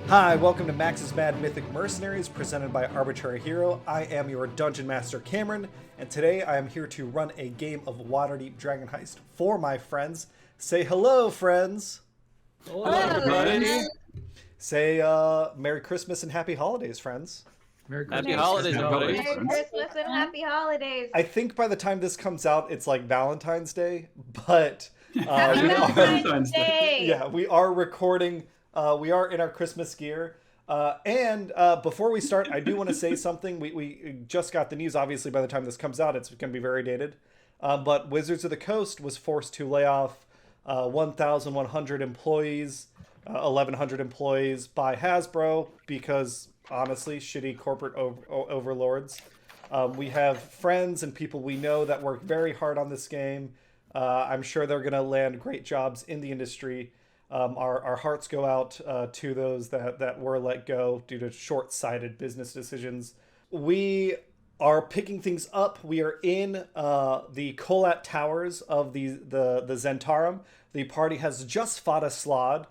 Hi, welcome to Max's Mad Mythic Mercenaries, presented by Arbitrary Hero. I am your Dungeon Master Cameron, and today I am here to run a game of Waterdeepdragonheist for my friends. Say hello, friends! Hello, everybody! Say Merry Christmas and Happy Holidays, friends. Merry Happy holidays, everybody. Merry Christmas and Happy Holidays. I think by the time this comes out, it's like Valentine's Day, but Happy Valentine's Day. yeah, we are recording. We are in our Christmas gear. And before we start, I do want to say something. We just got the news. Obviously, by the time this comes out, it's going to be very dated. But Wizards of the Coast was forced to lay off 1,100 employees, 1,100 employees by Hasbro because, honestly, shitty corporate overlords. We have friends and people we know that work very hard on this game. I'm sure they're going to land great jobs in the industry. Our hearts go out to those that were let go due to short-sighted business decisions. We are picking things up. We are in the Kolat towers of the Zentarum. The party has just fought a Slod,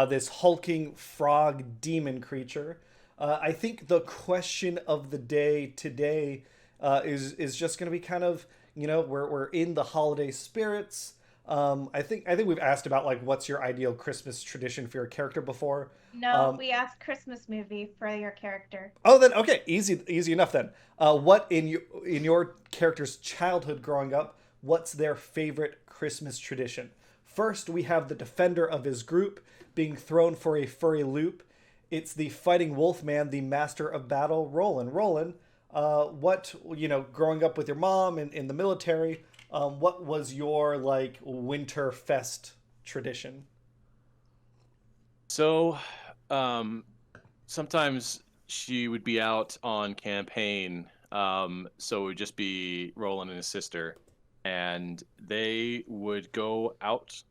this hulking frog demon creature. I think the question of the day today is just going to be kind of, we're in the holiday spirits. I think we've asked about like what's your ideal Christmas tradition for your character before. No, we asked Christmas movie for your character. Oh, then okay, easy enough then. What in your character's childhood growing up? What's their favorite Christmas tradition? First, we have the defender of his group being thrown for a furry loop. It's the fighting wolfman, the master of battle, Rolan. Rolan, what growing up with your mom in the military? What was your like winter fest tradition? So, sometimes she would be out on campaign. So it would just be Roland and his sister, and they would go out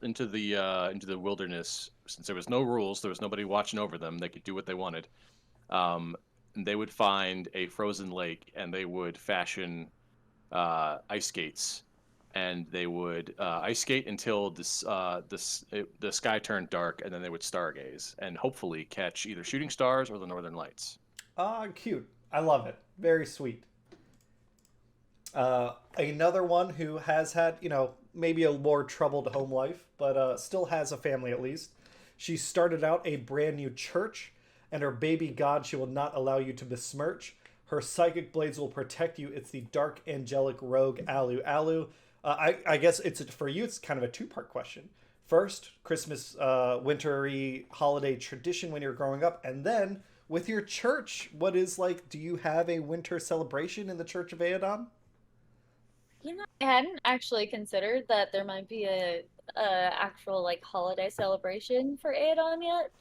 into the wilderness. Since there was no rules, there was nobody watching over them. They could do what they wanted. And they would find a frozen lake, and they would fashion ice skates, and they would ice skate until the sky turned dark, and then they would stargaze and hopefully catch either shooting stars or the northern lights. Cute. I love it. Very sweet. Another one who has had, maybe a more troubled home life, but still has a family at least. She started out a brand new church, and her baby god she will not allow you to besmirch. Her psychic blades will protect you. It's the dark angelic rogue Alu. Alu, I guess for you, it's kind of a two-part question. First, Christmas, wintry holiday tradition when you're growing up. And then with your church, do you have a winter celebration in the Church of Aedan? I hadn't actually considered that there might be a actual like holiday celebration for Aedan yet.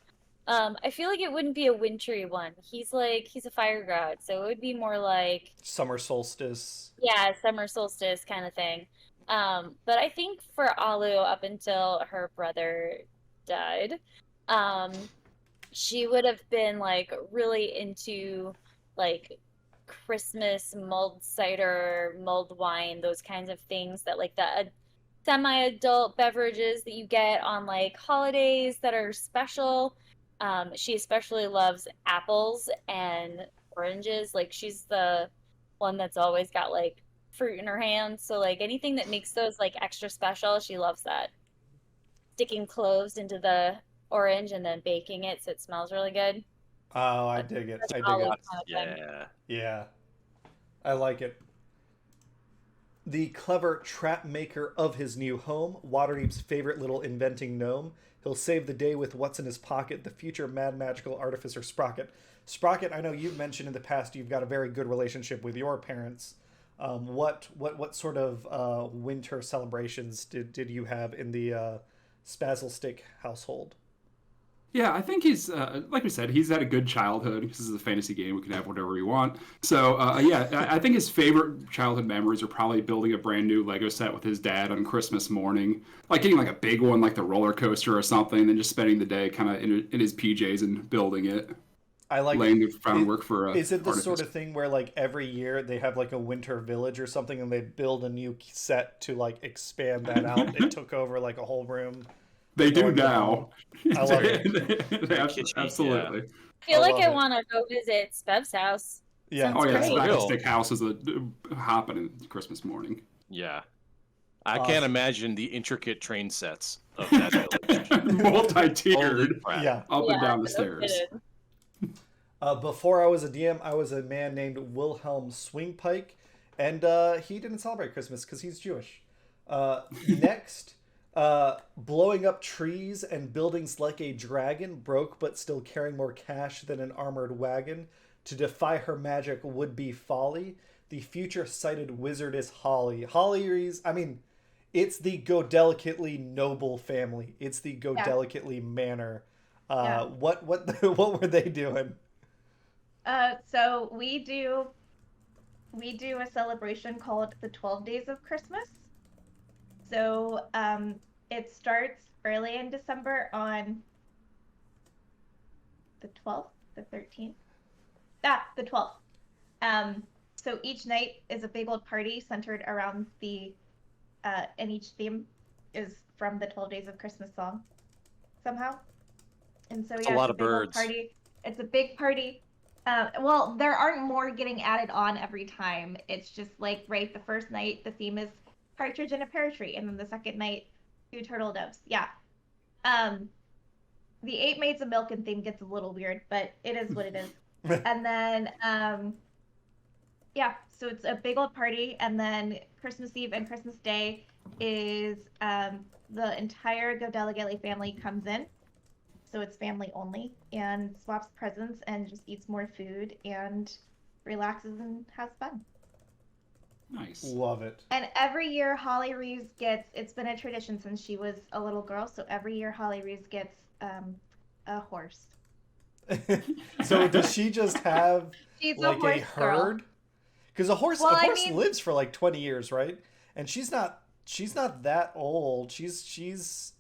I feel like it wouldn't be a wintry one. He's a fire god, so it would be more like summer solstice. Yeah, summer solstice kind of thing. But I think for Alu, up until her brother died, she would have been like really into like Christmas mulled cider, mulled wine, those kinds of things that like the semi-adult beverages that you get on like holidays that are special. She especially loves apples and oranges. Like she's the one that's always got like fruit in her hands. So like anything that makes those like extra special, she loves that. Sticking cloves into the orange and then baking it so it smells really good. Oh, I dig it. Yeah. I like it. The clever trap maker of his new home, Waterdeep's favorite little inventing gnome. He'll save the day with what's in his pocket, the future mad magical artificer Sprocket. Sprocket, I know you've mentioned in the past you've got a very good relationship with your parents. What sort of winter celebrations did you have in the Spazlestick household? Yeah, I think he's, like we said, he's had a good childhood. This is a fantasy game. We can have whatever we want. So, I think his favorite childhood memories are probably building a brand new Lego set with his dad on Christmas morning. Like getting like a big one, like the roller coaster or something, and then just spending the day kind of in his PJs and building it. I like laying the groundwork for Is it the sort of thing where like every year they have like a winter village or something and they build a new set to like expand that out? It took over like a whole room. They do Going now. I love it. Absolutely. I feel like love I it. want to go visit Spev's house. Yeah. Sounds Oh yeah, great. Sprocket Real. Stick House is a hopping Christmas morning. Yeah. I Awesome. can't imagine the intricate train sets of that village. Holy Multi-tiered, crap. Yeah. up and down the no stairs. kidding. Before I was a DM, I was a man named Wilhelm Swingpike, and he didn't celebrate Christmas because he's Jewish. Next, blowing up trees and buildings like a dragon, broke but still carrying more cash than an armored wagon. To defy her magic would be folly. The future-sighted wizardess Holly. Holly, I mean, it's the Go Delicately noble family. It's the Go Delicately manor. What were they doing? So we do a celebration called the 12 Days of Christmas. So it starts early in December on the 12th, the 13th. The 12th. So each night is a big old party centered around and each theme is from the 12 Days of Christmas song somehow. And so It's a lot of big old birds. Party. It's a big party. Well, there aren't more getting added on every time. It's just like, right, the first night the theme is partridge in a pear tree, and then the second night 2 turtle doves. Yeah. The 8 Maids of Milk and theme gets a little weird, but it is what it is. And then so it's a big old party, and then Christmas Eve and Christmas Day is the entire Go Delicately family comes in. So it's family only, and swaps presents and just eats more food and relaxes and has fun. Nice. Love it. And every year Holly Reeves gets, it's been a tradition since she was a little girl, so every year Holly Reeves gets a horse. So does she just have She's like a horse herd? Because a horse Well, I mean- lives for like 20 years, right? And she's not that old. She's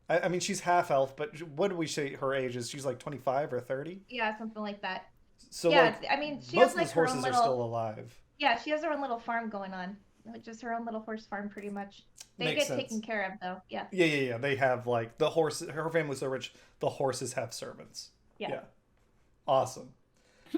I mean, she's half elf, but what do we say her age is? She's like 25 or 30? Yeah, something like that. So Yeah, like, I mean, she most has of like those her horses own are little. still alive. Yeah, she has her own little farm going on. Just her own little horse farm, pretty much. They Makes get sense. taken care of, though. Yeah. Yeah. They have like the horses. Her family's so rich, the horses have servants. Yeah. Awesome.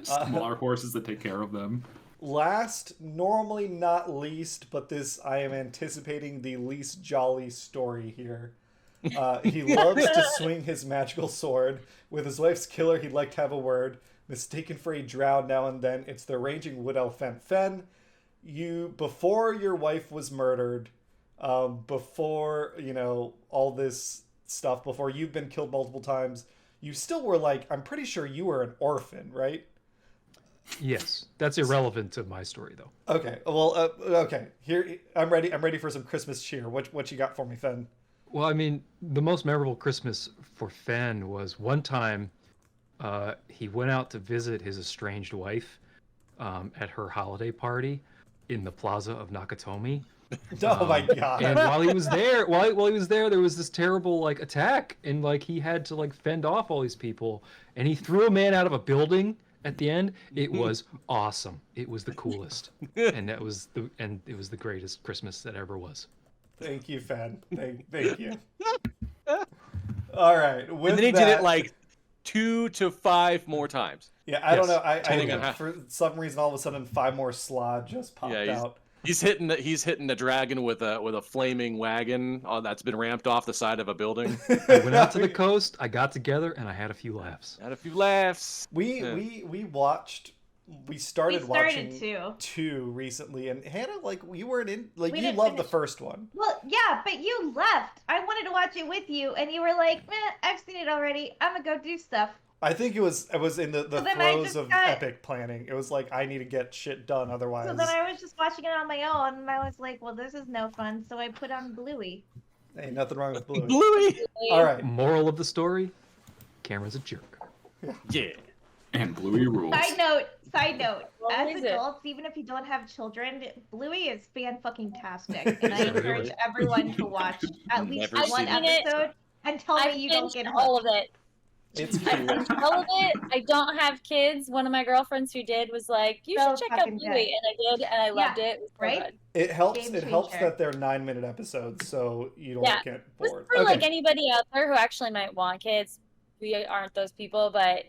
Smaller horses that take care of them. Last, normally not least, but this I am anticipating the least jolly story here. He loves to swing his magical sword. With his wife's killer, he'd like to have a word. Mistaken for a drow now and then, it's the raging wood elf Fen. Before your wife was murdered, before, all this stuff, before you've been killed multiple times, you still were like, I'm pretty sure you were an orphan, right? Yes, that's irrelevant to my story, though. Okay, well, okay. Here, I'm ready. I'm ready for some Christmas cheer. What you got for me, Fen? Well, I mean, the most memorable Christmas for Fen was one time he went out to visit his estranged wife at her holiday party in the plaza of Nakatomi. Oh my god! And while he was there, there was this terrible attack, and he had to fend off all these people, and he threw a man out of a building. At the end, it was awesome. It was the coolest, and it was the greatest Christmas that ever was. Thank you, Fen. Thank you. All right. With And then he that, did it 2 to 5 more times. Yeah, I don't know. Depending on how- For some reason, all of a sudden, 5 more slod just popped out. He's hitting the dragon with a flaming wagon that's been ramped off the side of a building. I went out to the coast. I got together, and I had a few laughs. Had a few laughs. We watched. We started watching too. 2 recently, and Hannah, you weren't in. We You didn't loved the finish. first one. Well, yeah, but you left. I wanted to watch it with you, and you were like, I've seen it already. I'm gonna go do stuff. I think it was in the So then I throes just of got- epic planning. It was like I need to get shit done, otherwise. So then I was just watching it on my own, and I was like, well, this is no fun. So I put on Bluey. Ain't nothing wrong with Blue. Bluey. All right. Moral of the story: Cameron's a jerk. Yeah. And Bluey rules. Side note. What As is it? adults, even if you don't have children, Bluey is fan-fucking-tastic, and I Really? encourage everyone to watch at least Never one seen it. episode and tell I've me you don't finished get all hooked. of it. It's I cute. watched all of it. I don't have kids. One of my girlfriends who did was like, "You So should check out fucking Bluey," good. and I did, and I loved Yeah, it. It was so right? good. It helps. Game It helps changer. that they're 9-minute episodes, so you don't Yeah. get Just bored. for like anybody out there who actually might want kids, we aren't those people, but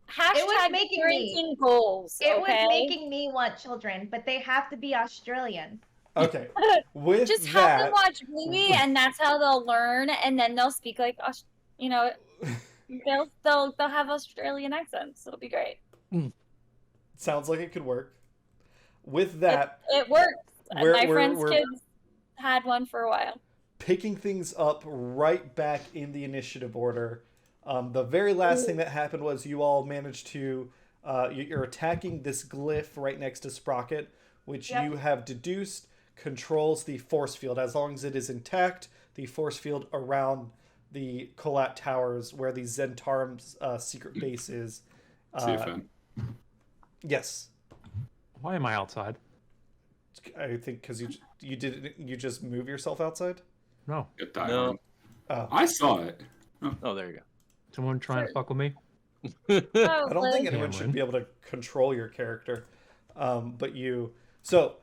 hashtag making parenting goals. It Okay? was making me want children, but they have to be Australian. Okay. With Just have them that, watch Bluey, and that's how they'll learn, and then they'll speak like, you know, they'll have Australian accents. It'll be great. sounds like it could work. With that, It works. My friends' we're kids had one for a while. picking things up right back in the initiative order. The very last thing that happened was you all managed to you're attacking this glyph right next to Sprocket, which Yep. you have deduced controls the force field. As long as it is intact, the force field around the Kolat towers where the Zentarim's secret base is. See a fan. Yes, Why am I outside? I think because you just move yourself outside. No. Get that No. one. Oh. I saw it. Oh, there you Someone trying to fuck with me? go. I don't think Liz. anyone should Cameron. be able to control your character, but you. So,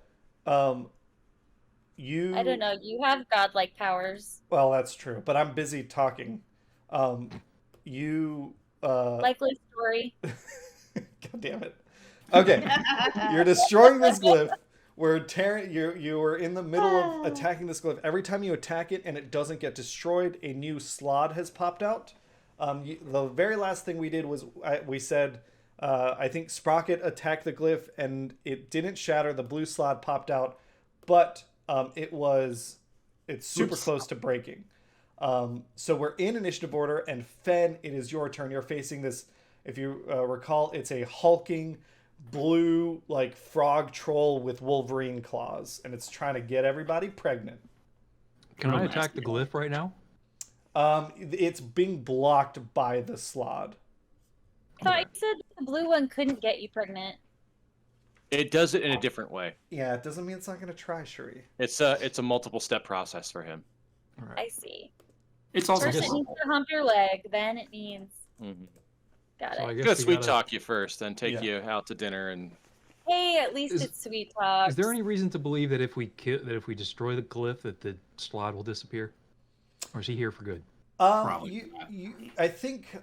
you. I don't know. You have godlike powers. Well, that's true, but I'm busy talking. You. Likely story. God damn it. Okay, you're destroying this glyph. We're tearing. You were in the middle of attacking this glyph. Every time you attack it and it doesn't get destroyed, a new slot has popped out. The very last thing we did was we said, I think Sprocket attacked the glyph and it didn't shatter. The blue slot popped out, but it's super Oops. close to breaking. So we're in initiative order, and Fen, it is your turn. You're facing this. If you recall, it's a hulking blue like frog troll with Wolverine claws, and it's trying to get everybody pregnant. Can I Real attack the nasty. glyph right now? It's being blocked by the slot. So I said the blue one couldn't get you pregnant. It does it in a different way. Yeah, it doesn't mean it's not going to try, Shuri. It's a multiple step process for him. All right. I see. It's also First it just- needs to hump your leg, then it needs. Mm-hmm. Got So I it. guess Gonna we sweet gotta- talk you first, then take Yeah. you out to dinner and Hey, at least Is- it's sweet talk. Is there any reason to believe that if we destroy the glyph, that the slot will disappear, or is he here for good? Probably I think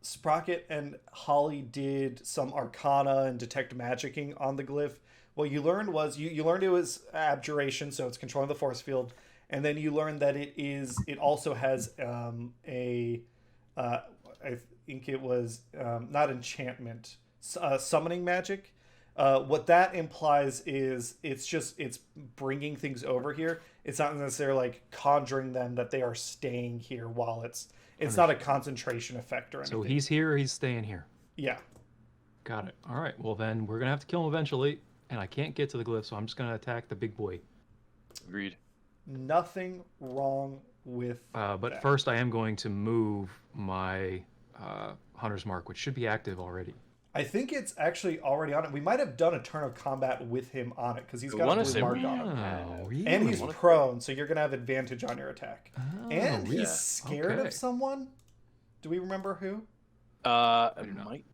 Sprocket and Holly did some arcana and detect magicking on the glyph. What you learned was you learned it was abjuration, so it's controlling the force field, and then you learned that it also has I think it was not enchantment, summoning magic. What that implies is it's bringing things over here. It's not necessarily like conjuring them that they are staying here while it's not a concentration effect or anything. So he's here, or he's staying here. Yeah. Got it. All right. Well, then we're gonna have to kill him eventually, and I can't get to the glyph, so I'm just gonna attack the big boy. agreed. Nothing wrong with But that. first, I am going to move my Hunter's Mark, which should be active already. I think it's actually already on it. We might have done a turn of combat with him on it because he's I got wanna a blue say mark we- on him. Oh, really? And he's wanna- prone, so you're gonna have advantage on your attack. Oh, And he's yeah. scared Okay. of someone. Do we remember who? It don't know. might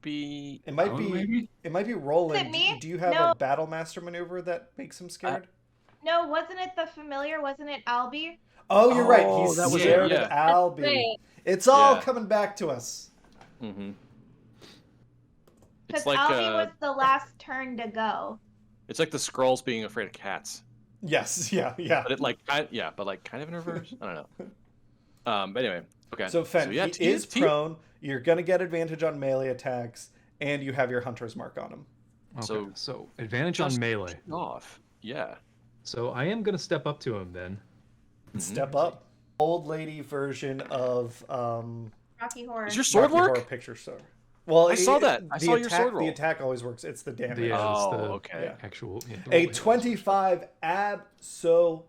be. It might Oh, be. maybe? It might be Roland. Is it me? Do you have No. a battle master maneuver that makes him scared? No, wasn't it the familiar? Wasn't it Albie? Oh, you're right. Oh, He's that was scared it. of Albie. Great. It's all Yeah. coming back to us. Mm-hmm. Because It's like Albie was the last turn to go. it's like the scrolls being afraid of cats, Yes. Yeah. Yeah. but kind of in reverse. I don't know. But anyway, okay. So Fen, yeah, he is prone. You're gonna get advantage on melee attacks, and you have your hunter's mark on him. Okay. So- So advantage on Just melee. off. Yeah. So I am gonna step up to him then. Mhm. Step up. Old lady version of Rocky Horror. Is your sword Rocky work? Horror Picture Show. Well, I saw that. I the saw your attack, sword roll. The attack always works. It's the damage. Yeah, Oh, it's the okay. Yeah. actual. Yeah, A roll. 25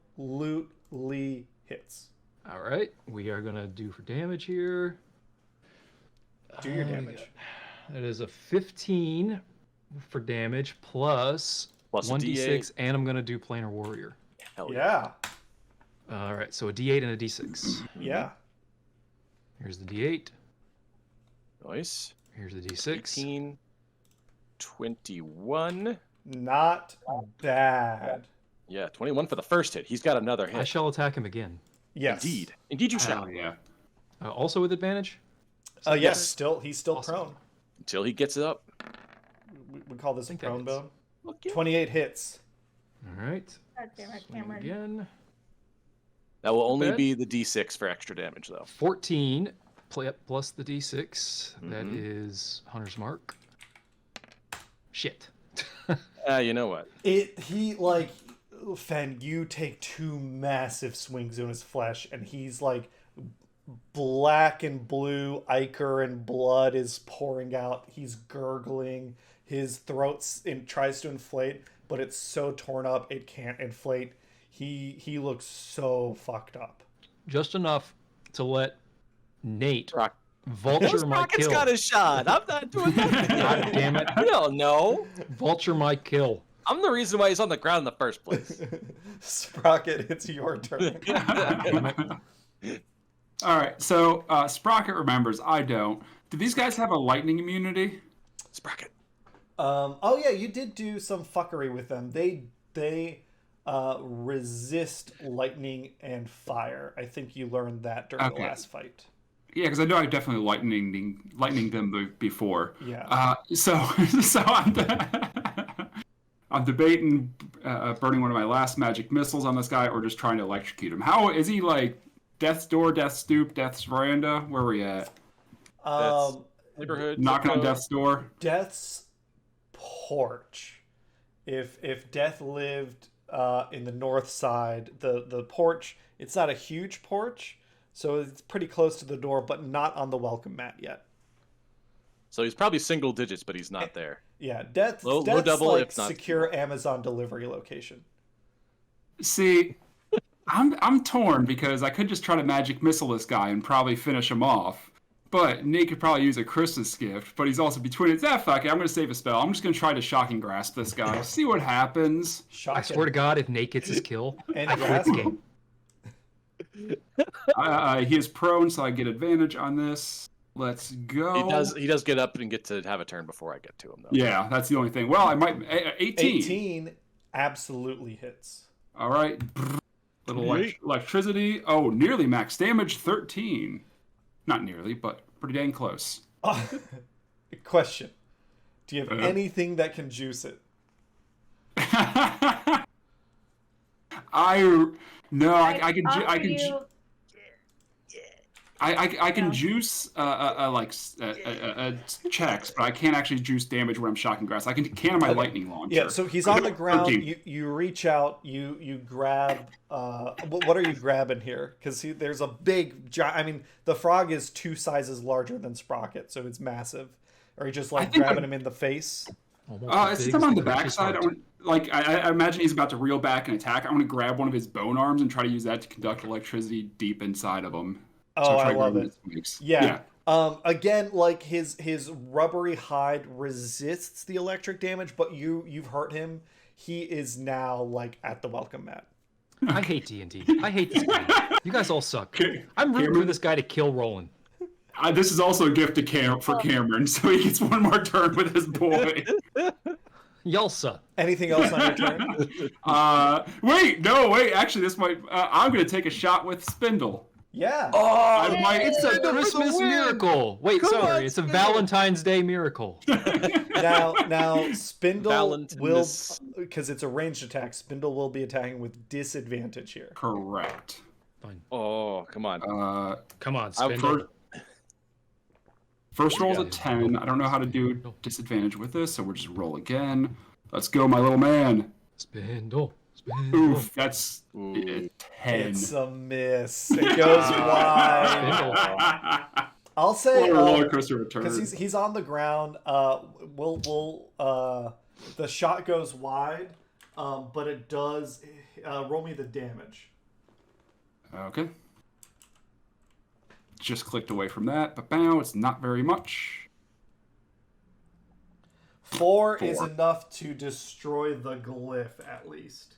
absolutely hits. All right, we are gonna do for damage here. Do your damage. That is a 15 for damage plus Plus a 1d6, and I'm gonna do Planar Warrior. Hell yeah. Yeah. All right, so a d8 and a d6. Yeah. Here's the D8. Nice. Here's the D6. 18, 21. Not bad. Yeah, 21 for the first hit. He's got another I hit. shall attack him again. Yes. Indeed you shall. Hell yeah. Also with advantage? Yes, he's still Awesome. prone. Until he gets it up. We call this a think that prone hits. bone. 28 hits. All right. God damn it, Swing Cameron. again. That will only bad. be the D6 for extra damage, though. 14 plus the D6. That Mhm. is Hunter's Mark. Shit. You know what? Fen, you take 2 massive swings on his flesh, and he's like black and blue ichor, and blood is pouring out. He's gurgling. His throat tries to inflate, but it's so torn up it can't inflate. He looks so fucked up. Just enough to let Nate Rock. vulture my Sprocket's kill. got a shot. I'm not doing nothing. God damn it. You don't know. Vulture my kill. I'm the reason why he's on the ground in the first place. Sprocket, it's your turn. All right, so Sprocket remembers. I don't. Do these guys have a lightning immunity? Sprocket. Oh yeah, you did do some fuckery with them. They resist lightning and fire. I think you learned that during the Okay. last fight. Yeah, because I know I've definitely lightning them before. Yeah. So I'm debating burning one of my last magic missiles on this guy, or just trying to electrocute him. How is he like? Death's door, Death's stoop, Death's veranda. Where are we at? Neighborhood. Knocking on zip code. Death's door. Death's porch. If Death lived in the north side, the porch, it's not a huge porch, so it's pretty close to the door, but not on the welcome mat yet. So he's probably single digits, but he's not there. Yeah, Death's Low double, like if not secure Amazon delivery location. See, I'm torn because I could just try to magic missile this guy and probably finish him off. But Nate could probably use a Christmas gift, but he's also between it. Fuck it, I'm gonna save a spell. I'm just gonna try to shocking grasp this guy. See what happens. I swear to God, if Nate gets his kill, And I quit the game. He is prone, so I get advantage on this. Let's go. He does get up and get to have a turn before I get to him, though. Yeah, that's the only thing. Well, I might 18. 18 absolutely hits. All right. Little electricity. Oh, nearly max damage. 13. Not nearly, but pretty dang close. Question: do you have anything that can juice it? I can juice checks, but I can't actually juice damage when I'm shocking grass. I can can my lightning launcher. Yeah, so he's on the ground. 13. You reach out. You grab. What are you grabbing here? Because there's a big. I mean, the frog is 2 sizes larger than Sprocket, so it's massive. Are you just like grabbing him in the face? Since I'm on the backside, I imagine he's about to reel back and attack. I'm going to grab one of his bone arms and try to use that to conduct electricity deep inside of him. Oh, I love it. Yeah. Again, like his rubbery hide resists the electric damage, but you've hurt him. He is now like at the welcome mat. I hate D&D. I hate this game. You guys all suck. I'm rooting for this guy to kill Rolan. This is also a gift for Cameron, so he gets one more turn with his boy. Yelsa. Anything else on your turn? Wait. Actually, this might. I'm going to take a shot with Spindle. Yeah. It's a Christmas miracle. Wait, sorry. It's a Valentine's Day miracle. Now Spindle Valentine's. will, because it's a ranged attack, Spindle will be attacking with disadvantage here. Correct. Fine. Oh, come on. Come on, Spindle. First roll's a 10. I don't know how to do disadvantage with this, so we'll just roll again. Let's go, my little man. Spindle. Oof, that's a 10. It's a miss. It goes wide. I'll say roller coaster return. because he's on the ground. The shot goes wide, but it does. Roll me the damage. Okay. Just clicked away from that, but now it's not very much. 4 is enough to destroy the glyph, at least.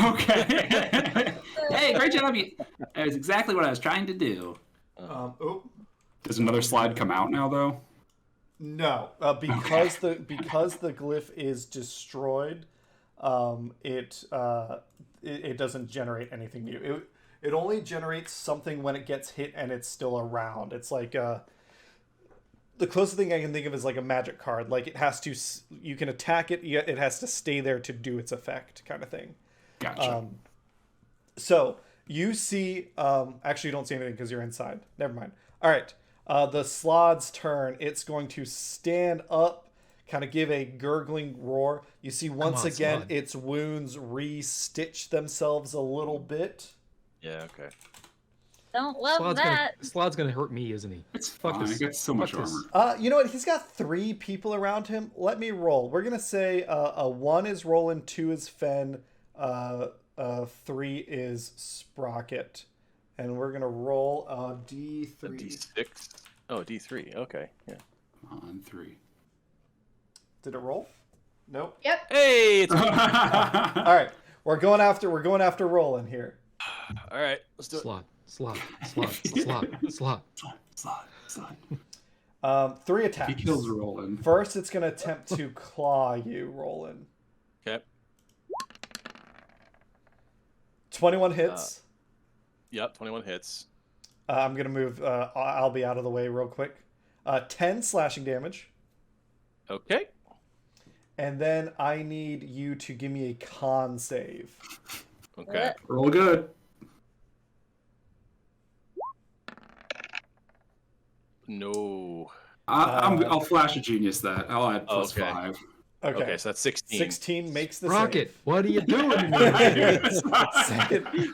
Okay. Hey, great job. That's exactly what I was trying to do. Does another slide come out now, though? No, because the glyph is destroyed, it doesn't generate anything new. It only generates something when it gets hit and it's still around. It's like the closest thing I can think of is like a magic card. Like it has to, you can attack it, yet it has to stay there to do its effect, kind of thing. Gotcha. So you see, actually you don't see anything because you're inside. Never mind. All right. The Slod's turn. It's going to stand up, kind of give a gurgling roar. You see once again Slod. its wounds re-stitch themselves a little bit. Yeah. Okay. Don't love that. Slod's gonna hurt me, isn't he? It's Fuck fine. this. I got so much Fuck this. armor. You know what? He's got 3 people around him. Let me roll. We're gonna say a 1 is Rolan, 2 is Fen, 3 is Sprocket, and we're gonna roll a D3. A D6. Oh, D3. Okay. Yeah. Come on, 3. Did it roll? Nope. Yep. Hey. It's... All right, we're going after Rolan here. All right. Let's do it. Slod. Slide. 3 attacks. He kills Rolan. First, it's gonna attempt to claw you, Rolan. Okay. 21 hits. Yep. 21 hits. I'm gonna move. I'll be out of the way real quick. 10 slashing damage, Okay. and then I need you to give me a con save. Okay. Roll good. No. I'll flash a genius that. I'll add plus Okay. 5. Okay. So that's 16. 16 makes the Rocket, save. what are you doing to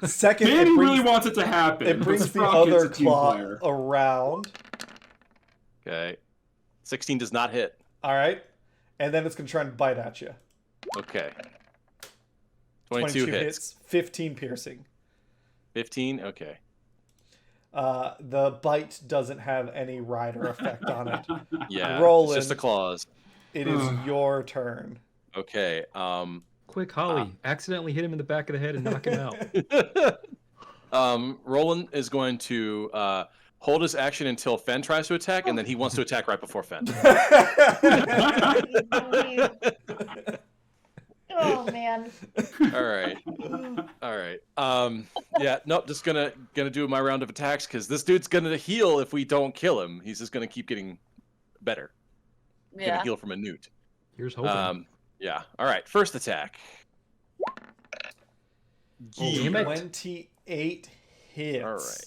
me? Second, Danny it brings, really wants it to happen. it but brings the Sprocket's other a team claw player. around. Okay. 16 does not hit. All right, and then it's gonna try and bite at you. Okay. 22 hits. 15 piercing. 15. Okay. The bite doesn't have any rider effect on it. Yeah. Roland. It's just a claws. It is your turn. Okay. Quick, Holly, accidentally hit him in the back of the head and knock him out. Roland is going to hold his action until Fen tries to attack, and then he wants to attack right before Fen. Oh man. All right. Yeah. Nope. Just gonna do my round of attacks because this dude's gonna heal if we don't kill him. He's just gonna keep getting better. Gonna Yeah. heal from a newt. Here's hoping. Yeah. All right. First attack. Damn it. 28 hits. All right.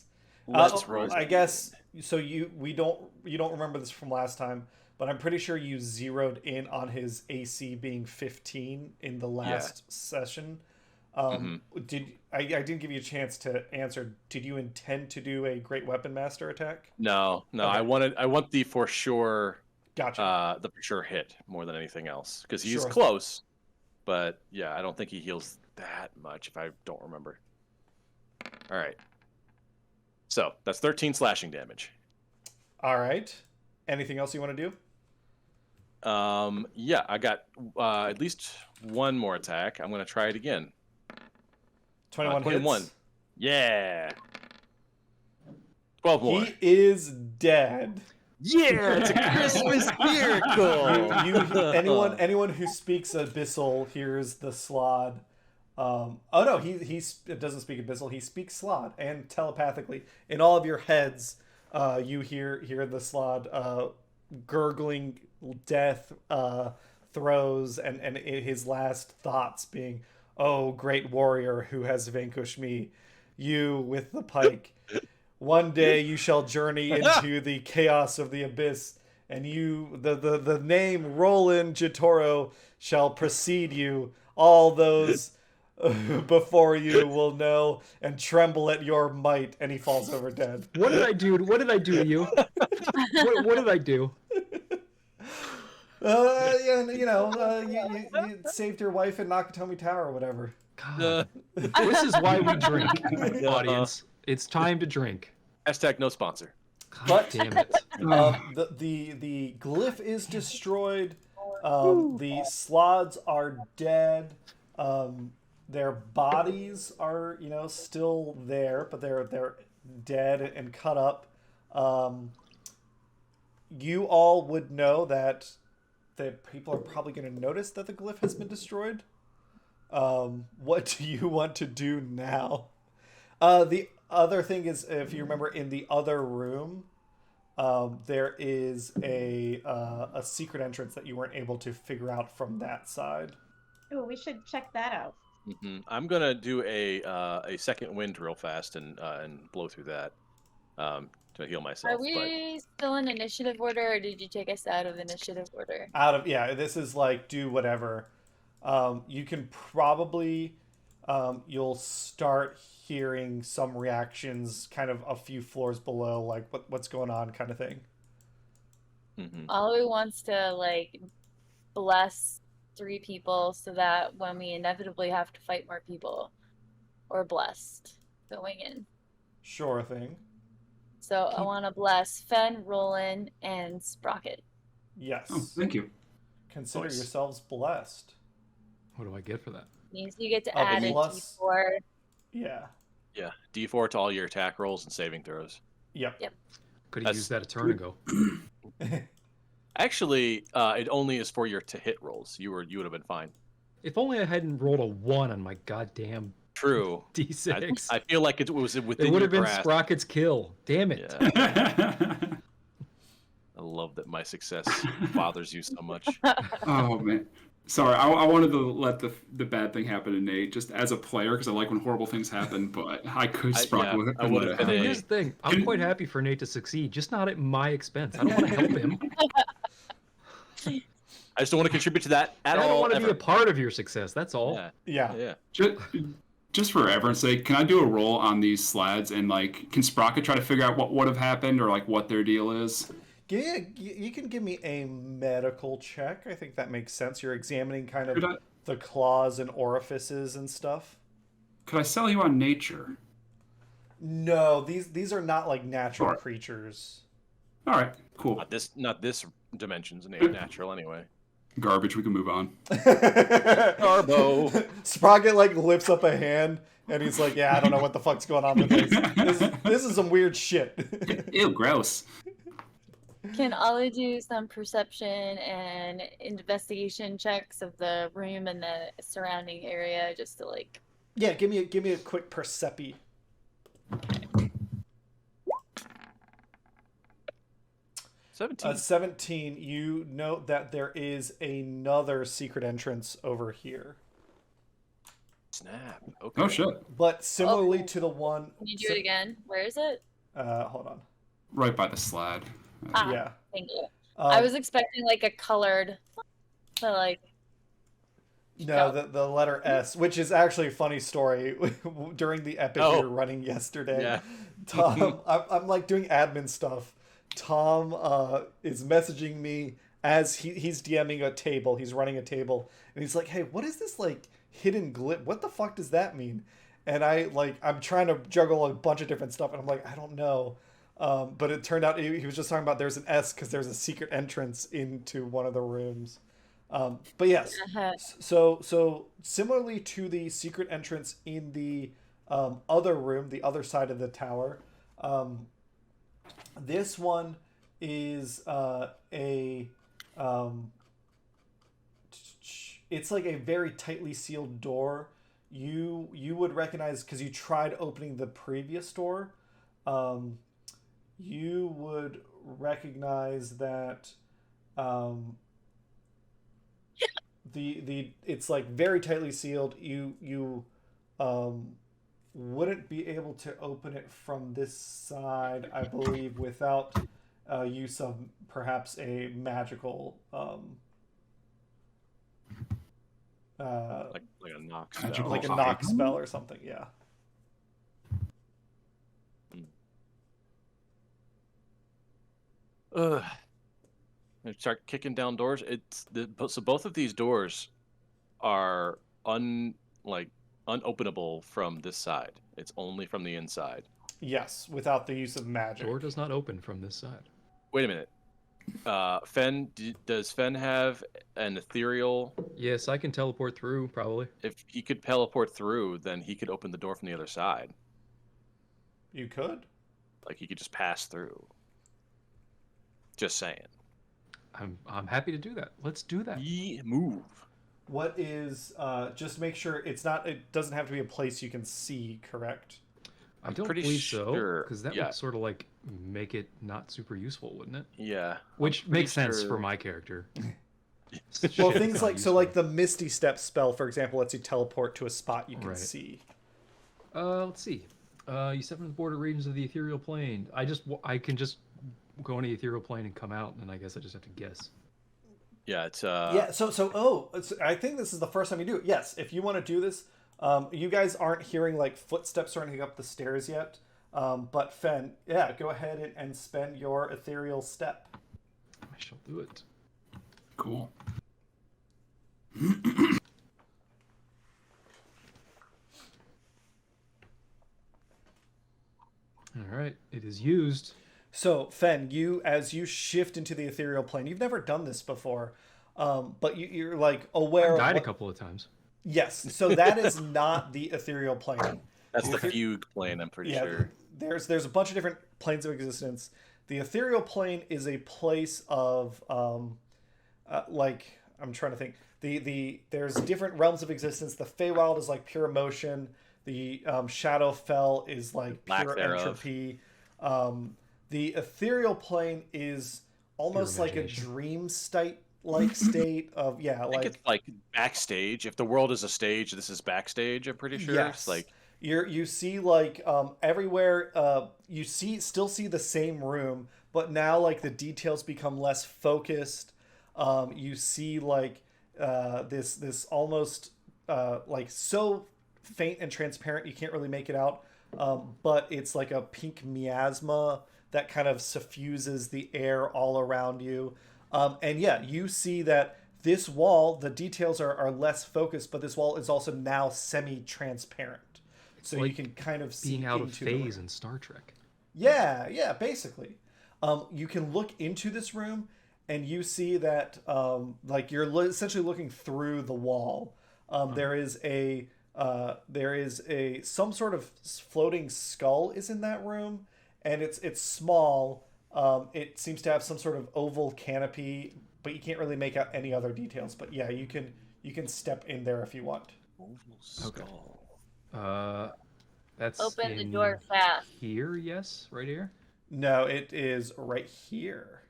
Uh, Let's roll. I guess so. You don't remember this from last time, but I'm pretty sure you zeroed in on his AC being 15 in the last session. I didn't give you a chance to answer. Did you intend to do a Great Weapon Master attack? No. Okay. I want the for sure. Gotcha. The for sure hit more than anything else because he's Sure. close, but yeah, I don't think he heals that much if I don't remember. All right. So that's 13 slashing damage. All right. Anything else you want to do? Yeah, I got at least one more attack. I'm gonna try it again. 21 21. hits. Yeah. 12 more. He is dead. Yeah, it's a Christmas miracle. Anyone who speaks Abyssal hears the Slod. Oh no, he doesn't speak Abyssal. He speaks Slod, and telepathically in all of your heads, you hear the Slod gurgling death throes, and his last thoughts being, "Oh, great warrior who has vanquished me, you with the pike. One day you shall journey into the chaos of the abyss, and the name Roland Jitoro shall precede you. All those before you will know and tremble at your might." And he falls over dead. What did I do? What did I do to you? What did I do? You saved your wife in Nakatomi Tower or whatever. God. This is why we drink, audience. It's time to drink. Hashtag no sponsor. God But- damn it. The glyph is destroyed. The Slods are dead. Their bodies are, still there, but they're dead and cut up. you all would know that people are probably going to notice that the glyph has been destroyed. What do you want to do now? The other thing is, if you remember, in the other room, there is a secret entrance that you weren't able to figure out from that side. Oh, we should check that out. I'm gonna do a second wind real fast and blow through that to heal myself. Are we still in initiative order, or did you take us out of initiative order? This is like do whatever. You can probably you'll start hearing some reactions kind of a few floors below, like what's going on kind of thing. Ollie wants to like bless 3 people so that when we inevitably have to fight more people, we're blessed going in. Sure thing. So I want to bless Fen, Rolan, and Sprocket. Yes. Oh, thank you. Consider yourselves blessed. What do I get for that? Means you get to add a D4. Yeah. Yeah, D4 to all your attack rolls and saving throws. Yep. Could have used that a turn ago. Actually, it only is for your to hit rolls. You would have been fine. If only I hadn't rolled a 1 on my goddamn True. D6. I feel like it was within it would your have been grasp. Sprocket's kill. Damn it. Yeah. I love that my success bothers you so much. Oh man, sorry. I wanted to let the bad thing happen to Nate just as a player because I like when horrible things happen. But I could Sprocket. I would have been Here's the thing. I'm quite happy for Nate to succeed, just not at my expense. I don't want to help him. I just don't want to contribute to that at all. I don't want to ever. be a part of your success. That's all. Yeah. Just for everyone's sake, can I do a roll on these slads and like can Sprocket try to figure out what would have happened or like what their deal is? Yeah, you can give me a medical check. I think that makes sense. You're examining kind of the claws and orifices and stuff. Could I sell you on nature? No, these are not like natural creatures. All right, cool. Not this dimension's natural anyway. Garbage. We can move on. Garbo. Sprocket like lifts up a hand and he's like, "Yeah, I don't know what the fuck's going on with this. This is some weird shit." Ew, gross. Can Ollie do some perception and investigation checks of the room and the surrounding area just to like? Yeah, give me a quick percepi. 17. 17. You note that there is another secret entrance over here. Snap. Okay. Oh shit. But similarly to the one. Can you do it again? Where is it? Hold on. Right by the slide. Yeah. Thank you. I was expecting like a colored, like. No, the letter S, which is actually a funny story. During the epic we were running yesterday, Tom, I'm like doing admin stuff. Tom is messaging me as he's DMing a table. He's running a table, and he's like, "Hey, what is this like hidden glyph? What the fuck does that mean?" And I'm trying to juggle a bunch of different stuff, and I'm like, I don't know. But it turned out he was just talking about there's an S because there's a secret entrance into one of the rooms. But yes, so similarly to the secret entrance in the other room, the other side of the tower, this one is it's like a very tightly sealed door. You would recognize because you tried opening the previous door. You would recognize that it's like very tightly sealed. You wouldn't be able to open it from this side, I believe, without use of perhaps a magical like a knock spell. Like a knock spell or something. Yeah. They start kicking down doors. So both of these doors are unopenable from this side. It's only from the inside. Yes, without the use of magic. Door does not open from this side. Wait a minute. Fen, does Fen have an ethereal? Yes, I can teleport through, probably. If he could teleport through, then he could open the door from the other side. You could. Like he could just pass through. Just saying. I'm happy to do that. Let's do that. Move. What is just make sure it's not. It doesn't have to be a place you can see. Correct. I don't pretty believe so, sure, because that yeah. would sort of like make it not super useful, wouldn't it? Yeah. Which makes sense sure. for my character. Well, Shit, things not like useful. like the Misty Step spell, for example, lets you teleport to a spot you can Right. see. Let's see. You step into the border regions of the ethereal plane. I can just go into the ethereal plane and come out, and I guess I just have to guess. Yeah, it's Yeah. I think this is the first time you do it. Yes. If you want to do this, you guys aren't hearing like footsteps or anything up the stairs yet. But Fen, yeah, go ahead and spend your ethereal step. I shall do it. Cool. All right, it is used. So Fen, as you shift into the ethereal plane, you've never done this before, but you're like aware. I died of a what... couple of times. Yes. So that is not the ethereal plane. that's the fugue plane, I'm pretty sure. There's a bunch of different planes of existence. The ethereal plane is a place of like I'm trying to think. There's different realms of existence. The Feywild is like pure emotion. The Shadowfell is like Lack pure thereof. entropy. The ethereal plane is almost like a imagination. dream state like state of I think it's like backstage. If the world is a stage, this is backstage, I'm pretty sure. Yes. It's like you see like everywhere you still see the same room, but now like the details become less focused. You see like this almost like so faint and transparent you can't really make it out, but it's like a pink miasma that kind of suffuses the air all around you. And yeah, you see that this wall, the details are less focused, but this wall is also now semi-transparent. So like you can kind of see being out of into the phase room. in Star Trek. Yeah, basically. You can look into this room and you see that like you're essentially looking through the wall. There is some sort of floating skull is in that room, and it's small. It seems to have some sort of oval canopy, but you can't really make out any other details. But yeah, you can step in there if you want. That's Open the in door fast. Here, yes, right here. No, it is right here.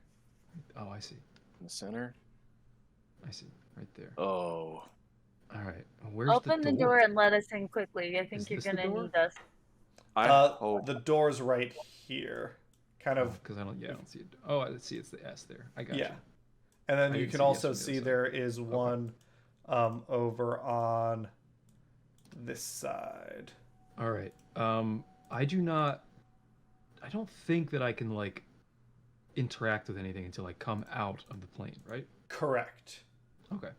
Oh, I see. in the center. I see, right there. Oh. All right. Where's Open the door and let us in quickly. I Is think you're this the gonna door? need us. I hope. The door's right here, kind of. Because I don't see it. Oh, I see. It's the S there. I got Yeah. you. And then I you didn't can see yes also from the see other side. there is one over on this side. All right. I don't think that I can like interact with anything until I come out of the plane, right? Correct. Okay.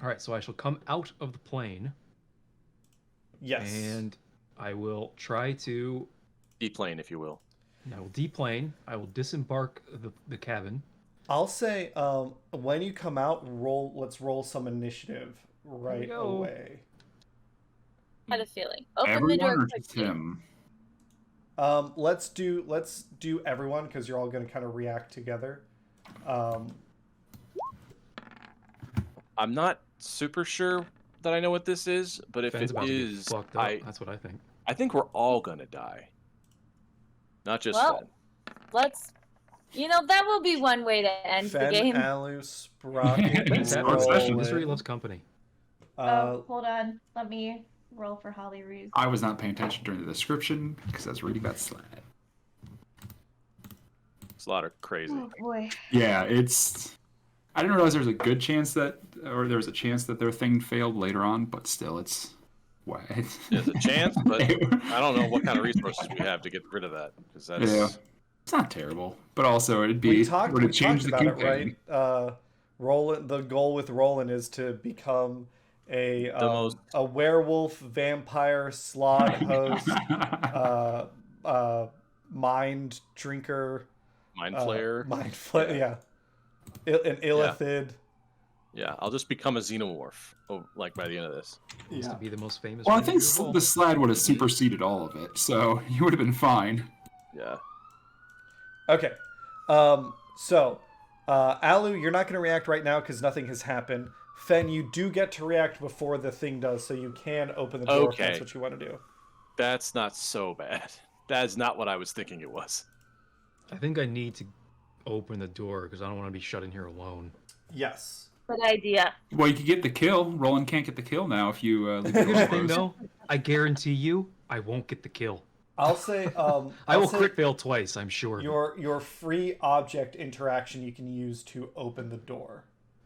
All right. So I shall come out of the plane, Yes. and I will try to. Deplane, if you will. I will deplane. I will disembark the cabin. I'll say when you come out, let's roll some initiative right go. away. Had a feeling. Open the Everyone door or just quickly. him? Let's do everyone because you're all going to kind of react together. I'm not super sure that I know what this is, but if Ben's it about to get is, fucked up. That's what I think. I think we're all gonna die. Not just Well, Fen. Let's. That will be one way to end the Fen, game. Alu, Sprocket, Ben's That Roll was- in. Misery loves company. Hold on. Let me roll for Holly Ruse. I was not paying attention during the description because I was reading about Slad. Slaughter crazy. Oh boy. Yeah, I didn't realize there was a good chance there was a chance that their thing failed later on, but still, it's. Why? There's a chance, but I don't know what kind of resources we have to get rid of that because that's. Yeah. It's not terrible, but also it'd be we talked would it change the about it, campaign? right? Roland. The goal with Roland is to become a werewolf, vampire, slod host, mind drinker, Mind flayer. yeah, an illithid. Yeah, I'll just become a xenomorph. Like by the end of this. Used Yeah. to be the most famous. Well, I think ranger of all. the Slad would have superseded all of it, so you would have been fine. Yeah. Okay. So, Alu, you're not going to react right now because nothing has happened. Fen, you do get to react before the thing does, so you can open the door if that's what you want to do. That's not so bad. That is not what I was thinking it was. I think I need to open the door because I don't want to be shut in here alone. Yes. Good idea. Well, you could get the kill. Roland can't get the kill now if you leave the Here's door the thing, closed. though. I guarantee you, I won't get the kill. I'll say I will crit fail twice, I'm sure. Your free object interaction you can use to open the door.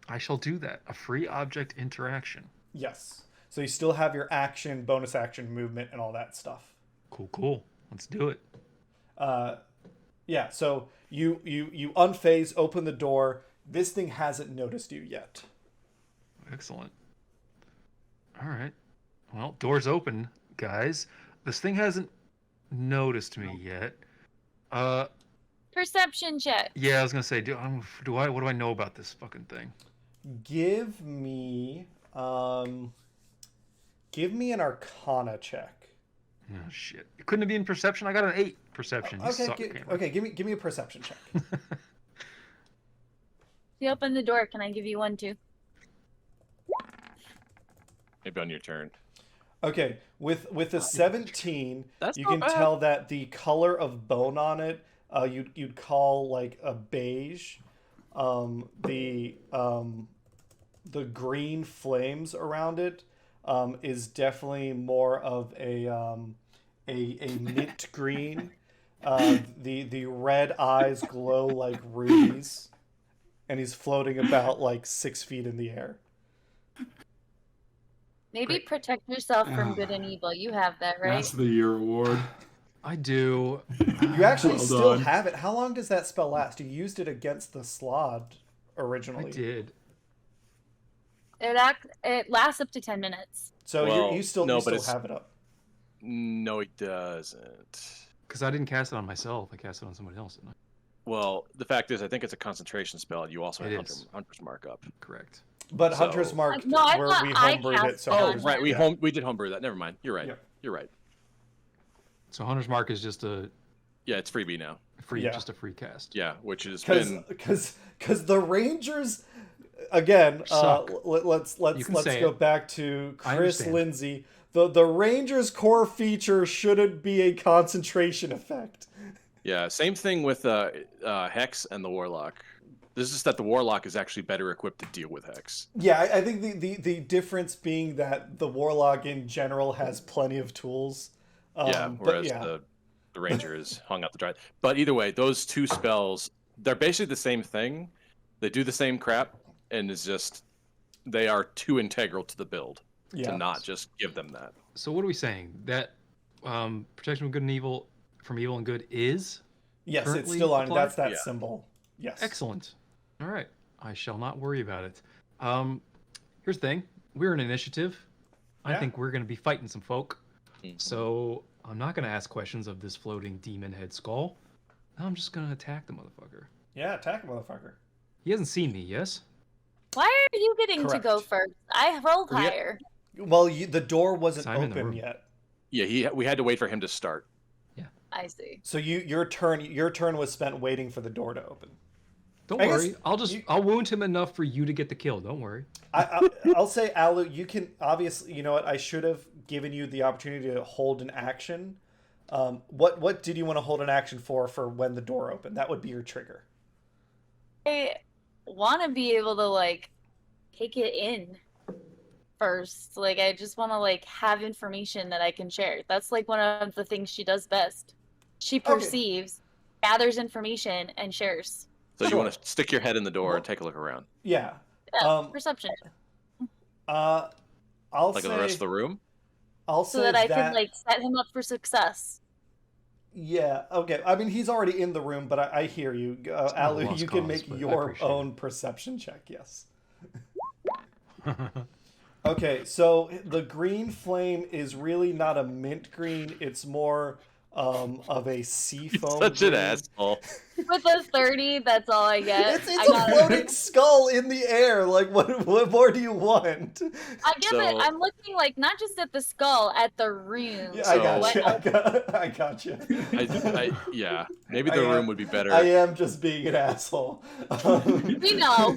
I shall do that. A free object interaction. Yes. So you still have your action, bonus action, movement, and all that stuff. Cool. Let's do it. Yeah, so you unphase, open the door. This thing hasn't noticed you yet. Excellent. All right. Well, door's open, guys. This thing hasn't noticed me yet. Perception check. Yeah, I was gonna say, what do I know about this fucking thing? Give me an Arcana check. Oh shit! Couldn't it be in perception? I got an 8 perception. You suck, Okay. Give me a perception check. If you open the door, can I give you one too? Maybe on your turn. Okay, with a 17, That's you not can bad. tell that the color of bone on it, you'd call like a beige. The green flames around it is definitely more of a mint green. The red eyes glow like rubies, and he's floating about like 6 feet in the air. Maybe protect yourself from good and evil. You have that, right? That's the year award. I do. You actually Well still done. have it. How long does that spell last? You used it against the Slod originally. I did. It lasts up to 10 minutes. So Well, you still no, but still it's- have it up. No, it doesn't. Because I didn't cast it on myself. I cast it on somebody else, didn't I? Well, the fact is, I think it's a concentration spell. You also It have is. Hunter's Mark up. Correct. But So- Hunter's Mark, No, I where thought we I homebrewed it. cast So it on Hunter's- Right, yeah. we did homebrew that. Never mind. You're right. Yeah. You're right. So Hunter's Mark is just a Yeah, it's freebie now. free, Yeah. just a free cast. Yeah, which has Because the Rangers again. Suck. Let's You can let's say go it. back to I Chris understand. Lindsay. The Rangers core feature be a concentration effect. Yeah, same thing with Hex and the Warlock. This is just that the Warlock is actually better equipped to deal with Hex. Yeah, I think the difference being that the Warlock in general has plenty of tools. Whereas but yeah. the Ranger is hung out to dry. But either way, those two spells, they're basically the same thing. They do the same crap, and it's just they are too integral to the build to not just give them that. So what are we saying? That protection from good and evil, from evil and good is Yes, it's currently still on. applied? That's that Yeah. symbol. Yes. Excellent. All right. I shall not worry about it. Here's the thing. We're an initiative. I Yeah. think we're going to be fighting some folk. Mhm. So I'm not going to ask questions of this floating demon head skull. I'm just going to attack the motherfucker. Yeah, attack a motherfucker. He hasn't seen me, yes? Why are you getting to go Correct. first? I rolled Yeah. higher. Well, the door wasn't I'm in the open room. yet, Yeah, we had to wait for him to start. I see. so your turn was spent waiting for the door to open. Don't I guess worry. I'll wound him enough for you to get the kill. Don't worry. I'll say, Alu, you can obviously. You know what? I should have given you the opportunity to hold an action. What did you want to hold an action for when the door opened? That would be your trigger. I want to be able to like take it in first. Like I just want to like have information that I can share. That's like one of the things she does best. She perceives, gathers information, and shares. So you Sure. want to stick your head in the door and take a look around, Yeah. Yeah, perception, I'll like say in the rest of the room. I'll so say that I can like set him up for success. Yeah. Okay. I mean, he's already in the room, but I hear you, not a Alu. lost You can cause, make but I your appreciate own perception check. Yes. Okay, so the green flame is really not a mint green. It's more of a sea foam. Such an green- asshole. With a 30, that's all I get. It's I a got it. floating skull in the air. Like, what more do you want? I give it. So- I'm looking like not just at the skull, at the room. Yeah, So- I got you. Yeah, maybe the room would be better. I am just being an asshole. We know.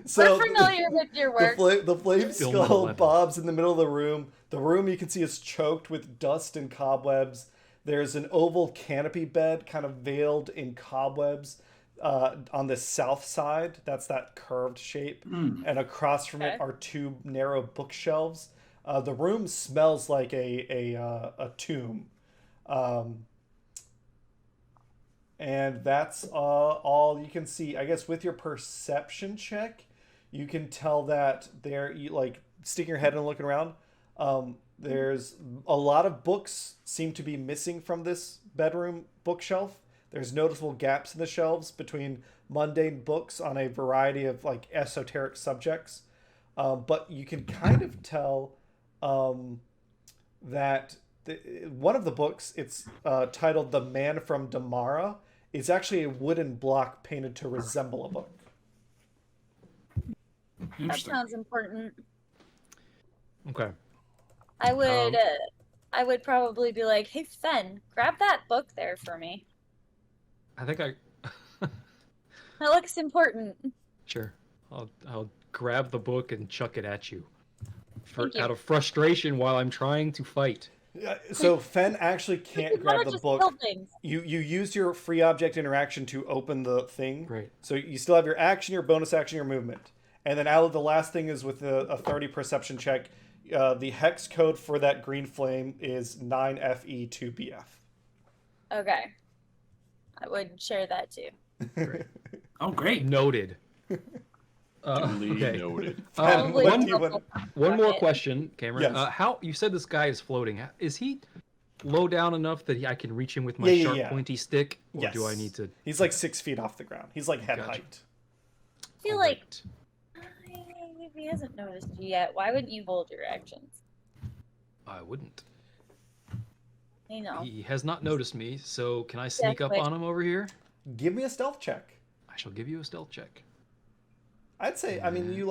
So We're familiar with your work. the flame Film skull 11. bobs in the middle of the room. The room you can see is choked with dust and cobwebs. There's an oval canopy bed kind of veiled in cobwebs on the south side. That's that curved shape. And across from it Okay. are two narrow bookshelves. The room smells like a tomb. And that's all you can see. I guess with your perception check, you can tell that like sticking your head and looking around. There's a lot of books seem to be missing from this bedroom bookshelf. There's noticeable gaps in the shelves between mundane books on a variety of like esoteric subjects. But you can kind of tell that one of the books, it's titled "The Man from Damara," is actually a wooden block painted to resemble a book. That Interesting. sounds important. Okay. I would probably be like, hey Fen, grab that book there for me. I think I. That looks important. Sure. I'll grab the book and chuck it at you. Thank you. Out of frustration while I'm trying to fight. So Fen actually can't You wanna grab the just book. kill things. You used your free object interaction to open the thing. Great. So you still have your action, your bonus action, your movement. And then out of the last thing is with a 30 perception check. The hex code for that green flame is 9FE2BF. Okay. I would share that too. Great. Oh, great. Noted. Duly Okay. noted. Probably what do you want? One more Sprocket. question, Cameron. Yes. How you said this guy is floating? Is he low down enough that I can reach him with my Yeah, yeah, sharp, yeah. pointy stick, or Yes. do I need to? He's like 6 feet off the ground. He's like head Gotcha. height. I feel like Great. if he hasn't noticed you yet, why wouldn't you hold your actions? I wouldn't. You know. He has not noticed me, so can I sneak up quick. on him over here? Give me a stealth check. I shall give you a stealth check. I'd say, I mean, you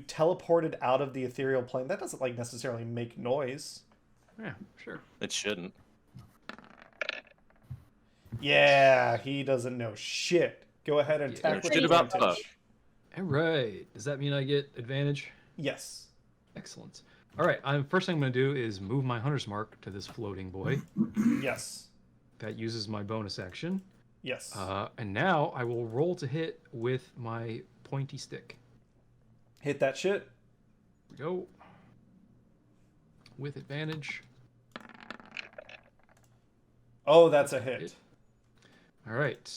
teleported out of the ethereal plane. That doesn't like necessarily make noise. Yeah, sure. It shouldn't. Yeah, he doesn't know shit. Go ahead and Yeah. attack with Shit about advantage. Puck. All right. Does that mean I get advantage? Yes. Excellent. All right. First thing I'm going to do is move my hunter's mark to this floating boy. Yes. That uses my bonus action. Yes. And now I will roll to hit with my pointy stick. Hit that shit. Here we go. With advantage. Oh, that's a hit. All right.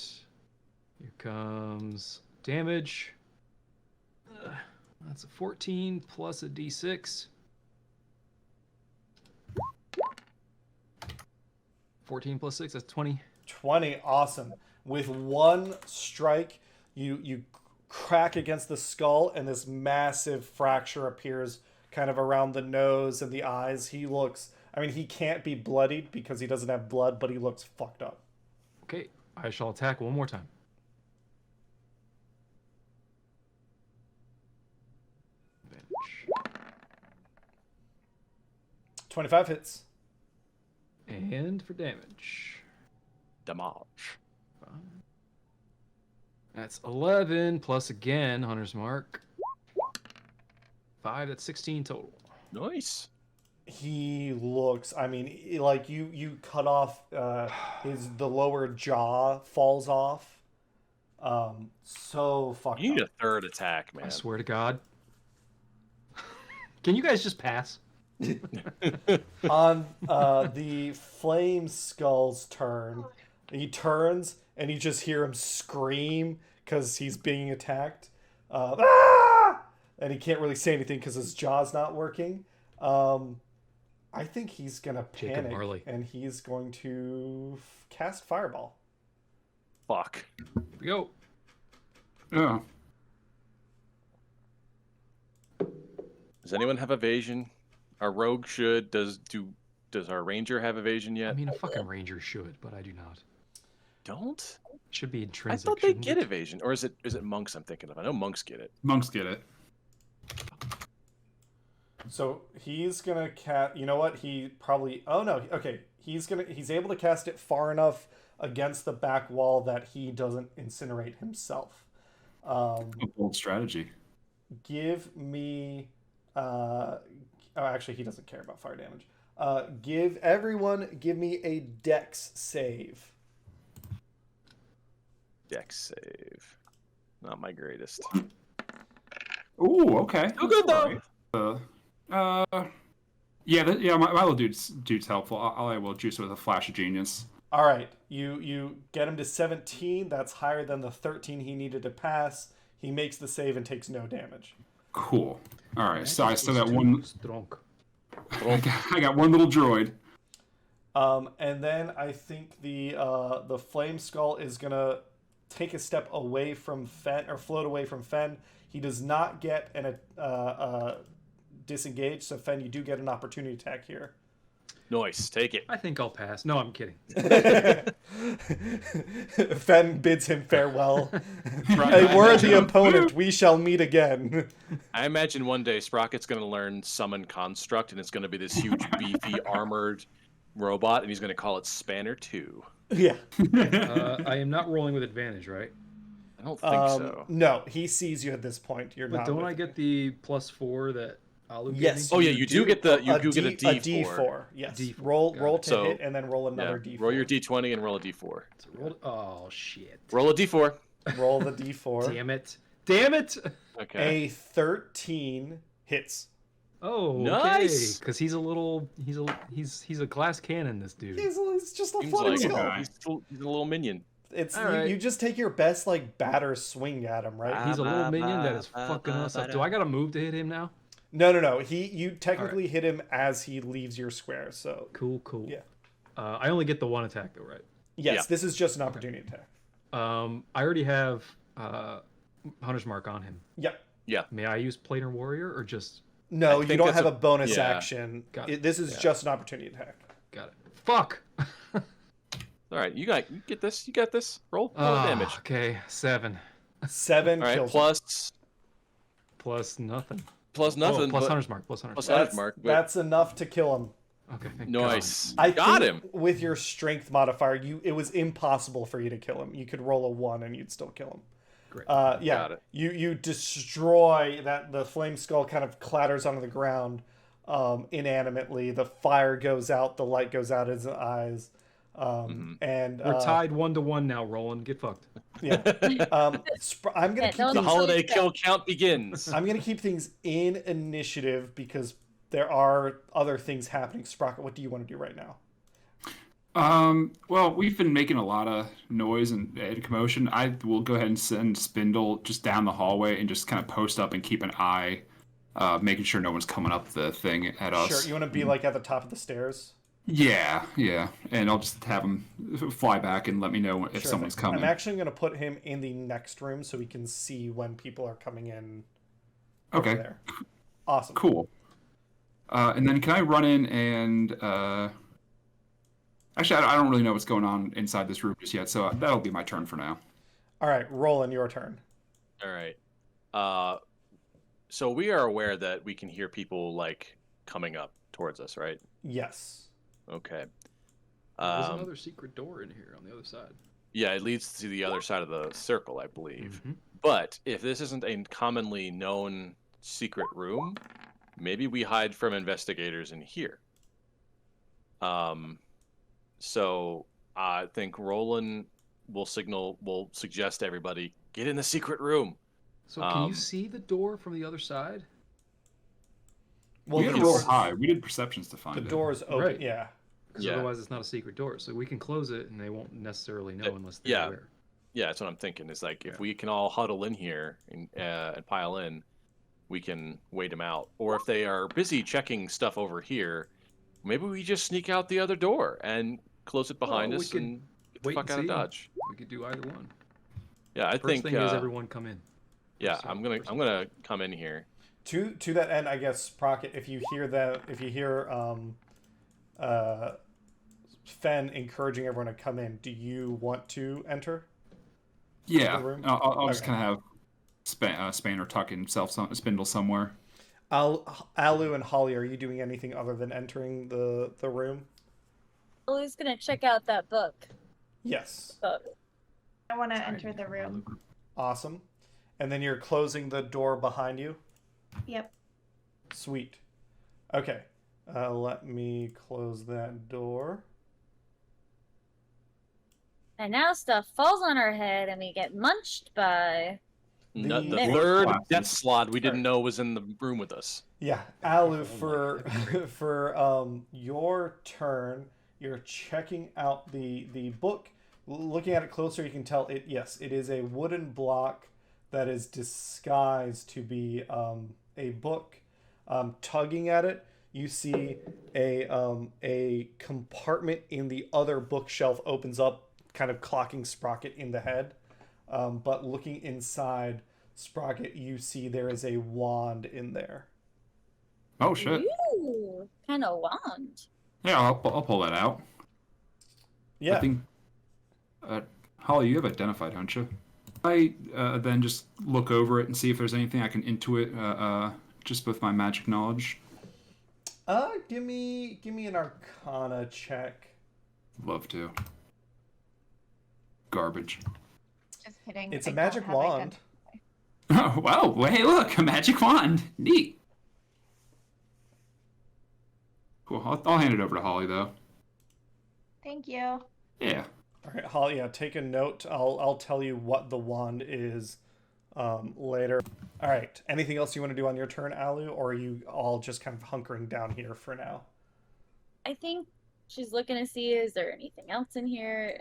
Here comes damage. That's a 14 plus a d6. 14 plus 6, that's 20. 20. Awesome. With one strike, you crack against the skull, and this massive fracture appears kind of around the nose and the eyes. He looks, I mean, he can't be bloodied because he doesn't have blood, but he looks fucked up. Okay, I shall attack one more time. Advantage. 25 hits. And for damage. Damage. That's 11 plus again, Hunter's Mark. 5, that's 16 total. Nice. He looks, I mean, like you cut off the lower jaw falls off. So fucked You need up. a third attack, man. I swear to God. Can you guys just pass? On the flame skull's turn, he turns and you just hear him scream because he's being attacked. Ah! And he can't really say anything because his jaw's not working. I think he's gonna Jacob panic Marley. and he's going to cast Fireball. Fuck. Here we go. Oh, Does anyone have evasion? Our rogue should. Do Does our ranger have evasion yet? I mean, a fucking ranger should, but I do not. Don't? Should be I intrinsic. thought they shouldn't get it? evasion, or is it monks I'm thinking of? I know monks get it. Monks get it. So he's gonna cast. You know what? He probably. Oh no. Okay. He's able to cast it far enough against the back wall that he doesn't incinerate himself. A bold strategy. Give me. Oh, actually, he doesn't care about fire damage. Give me a Dex save. Dex save. Not my greatest. Ooh, okay. Still good though. Yeah, my little dude's helpful. I will juice it with a flash of genius. All right, you get him to 17. That's higher than the 13 he needed to pass. He makes the save and takes no damage. Cool. All right, so I still got Too one. strong. I got one little droid. And then I think the flame skull is gonna take a step away from Fen, or float away from Fen. He does not get an disengage, so Fen, you do get an opportunity attack here. Nice, take it. I think I'll pass. No, I'm kidding. Fen bids him farewell. A worthy opponent, we shall meet again. I imagine one day Sprocket's going to learn Summon Construct, and it's going to be this huge, beefy, armored robot, and he's going to call it Spanner 2. Yeah. I am not rolling with advantage, right? I don't think so. No, he sees you at this point. You're But not. don't I get the +4 that Alu gave Yes. me? Oh yeah, you do get the you do get a D4. D4. Yes. D4. Roll Got it. to So, hit and then roll another Yeah. D4. Roll your D20 and roll a D4. So oh shit! Roll a D4. Roll the D4. Damn it! Damn it! Okay. A 13 hits. Oh, Nice! Because he's a glass cannon. This dude. He's just a Seems floating like skull. guy. he's a little minion. It's All right. you just take your best like batter swing at him, right? He's a little minion that is fucking us up. Do I got to move to hit him now? No. You technically hit him as he leaves your square. So Cool. Yeah. I only get the one attack though, right? yes, Yeah. this is just an opportunity attack. I already have Hunter's Mark on him. Yep. May I use Planar Warrior or just? No, I you think don't that's have a- a bonus yeah. action. Got it. This is Yeah. just an opportunity attack. Got it. Fuck. All right, you get this. You got this. Roll Ah, damage. Okay, 7 7 All right, kills. plus nothing. plus nothing. Plus but- Hunter's Mark. Plus Hunter's plus Mark. Hunter's Mark. but- That's enough to kill him. Okay. Thank God. Nice. I Got think him. with your strength modifier, it was impossible for you to kill him. You could roll a 1 and you'd still kill him. Great. Yeah. Got it. You destroy that. The flame skull kind of clatters onto the ground, inanimately. The fire goes out. The light goes out of his eyes. And We're tied 1-1 now, Roland. Get fucked. yeah. I'm gonna Yeah, keep no The one's holiday really kill count begins. I'm gonna keep things in initiative because there are other things happening. Sprocket, what do you want to do right now? Well, we've been making a lot of noise and commotion. I will go ahead and send Spindle just down the hallway and just kind of post up and keep an eye, making sure no one's coming up the thing at us. Sure. You want to be like at the top of the stairs? Yeah. And I'll just have him fly back and let me know if Sure someone's thing. coming. I'm actually going to put him in the next room so we can see when people are coming in. Over Okay. There. Awesome. Cool. And then can I run in and... Actually, I don't really know what's going on inside this room just yet, so that'll be my turn for now. All right, Roland, your turn. All right. So we are aware that we can hear people like coming up towards us, right? Yes. Okay. There's another secret door in here on the other side. Yeah, it leads to the other side of the circle, I believe. Mhm. But if this isn't a commonly known secret room, maybe we hide from investigators in here. So I think Roland will suggest to everybody, get in the secret room. So can you see the door from the other side? Well, We the didn't roll door, high. We did perceptions to find the it. door is open. Right. Yeah. Because Yeah. otherwise it's not a secret door. So we can close it and they won't necessarily know unless they're yeah. aware. Yeah, that's what I'm thinking. Is like if Yeah. we can all huddle in here and pile in, we can wait them out. Or if they are busy checking stuff over here, maybe we just sneak out the other door and close it behind Well, we us could and get the wait fuck and out of see. Dodge. We could do either one. Yeah, I First think. thing is everyone come in. Yeah, So, I'm gonna come in here. To that end, I guess Sprocket, if you hear Fen encouraging everyone to come in. Do you want to enter? Yeah, The room? I'll just Okay. kind of have Spanner tuck himself spindle somewhere. Alu and Holly, are you doing anything other than entering the room? Who's gonna check out that book? Yes. I want to enter the room. Awesome. And then you're closing the door behind you? Yep. Sweet. Okay. Let me close that door. And now stuff falls on our head and we get munched by. The The- third Classes. death slot we didn't know was in the room with us. Yeah, Alu, for your turn, you're checking out the book. Looking at it closer, you can tell it. Yes, it is a wooden block that is disguised to be a book. Tugging at it, you see a compartment in the other bookshelf opens up, kind of clocking Sprocket in the head. But looking inside Sprocket, you see there is a wand in there. Oh shit! Ooh, kind of wand. Yeah, I'll pull that out. Yeah. I think, Holly, you have identified, don't you? I then just look over it and see if there's anything I can intuit, just with my magic knowledge. Give me an Arcana check. Love to. Garbage. Just kidding. It's I a don't magic have wand. Oh wow! Well, hey, look, a magic wand. Neat. Cool. I'll hand it over to Holly though. Thank you. Yeah. All right, Holly. Yeah, take a note. I'll tell you what the wand is later. All right. Anything else you want to do on your turn, Alu, or are you all just kind of hunkering down here for now? I think she's looking to see, is there anything else in here?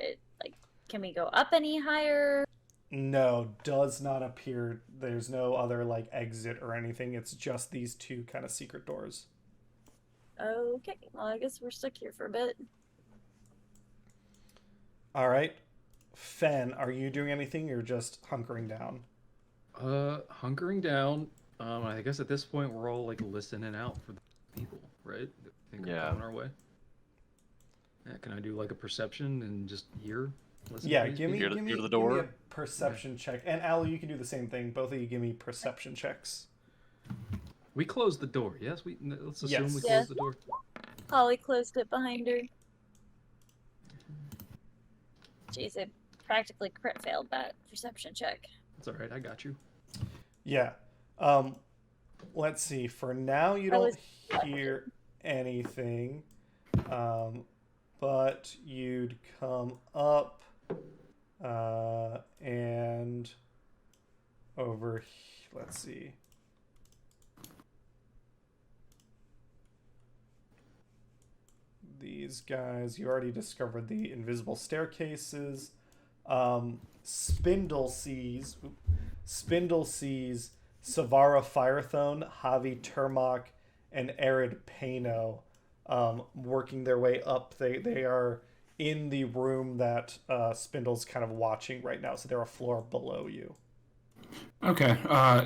Can we go up any higher? No, does not appear. There's no other like exit or anything. It's just these two kind of secret doors. Okay, well, I guess we're stuck here for a bit. All right. Fen, are you doing anything? You're just hunkering down. Hunkering down. I guess at this point we're all like listening out for the people, right? I think we're Yeah. on our way. Yeah, can I do like a perception and just hear? Listen Yeah, to these give me, people? give me, Hear the give me door? a perception check. And Alu, you can do the same thing. Both of you give me perception checks. We closed the door. Yes, let's assume Yes. we Yeah. closed the door. Holly closed it behind her. Jeez, I practically crit failed that perception check. It's all right. I got you. Yeah. Let's see. For now, you I don't was- hear anything. But you'd come up and over. Let's see. These guys, you already discovered the invisible staircases. Spindle sees Savara Firethone, Javi Turmok, and Arid Pano working their way up. They are in the room that Spindle's kind of watching right now, so they're a floor below you. Okay.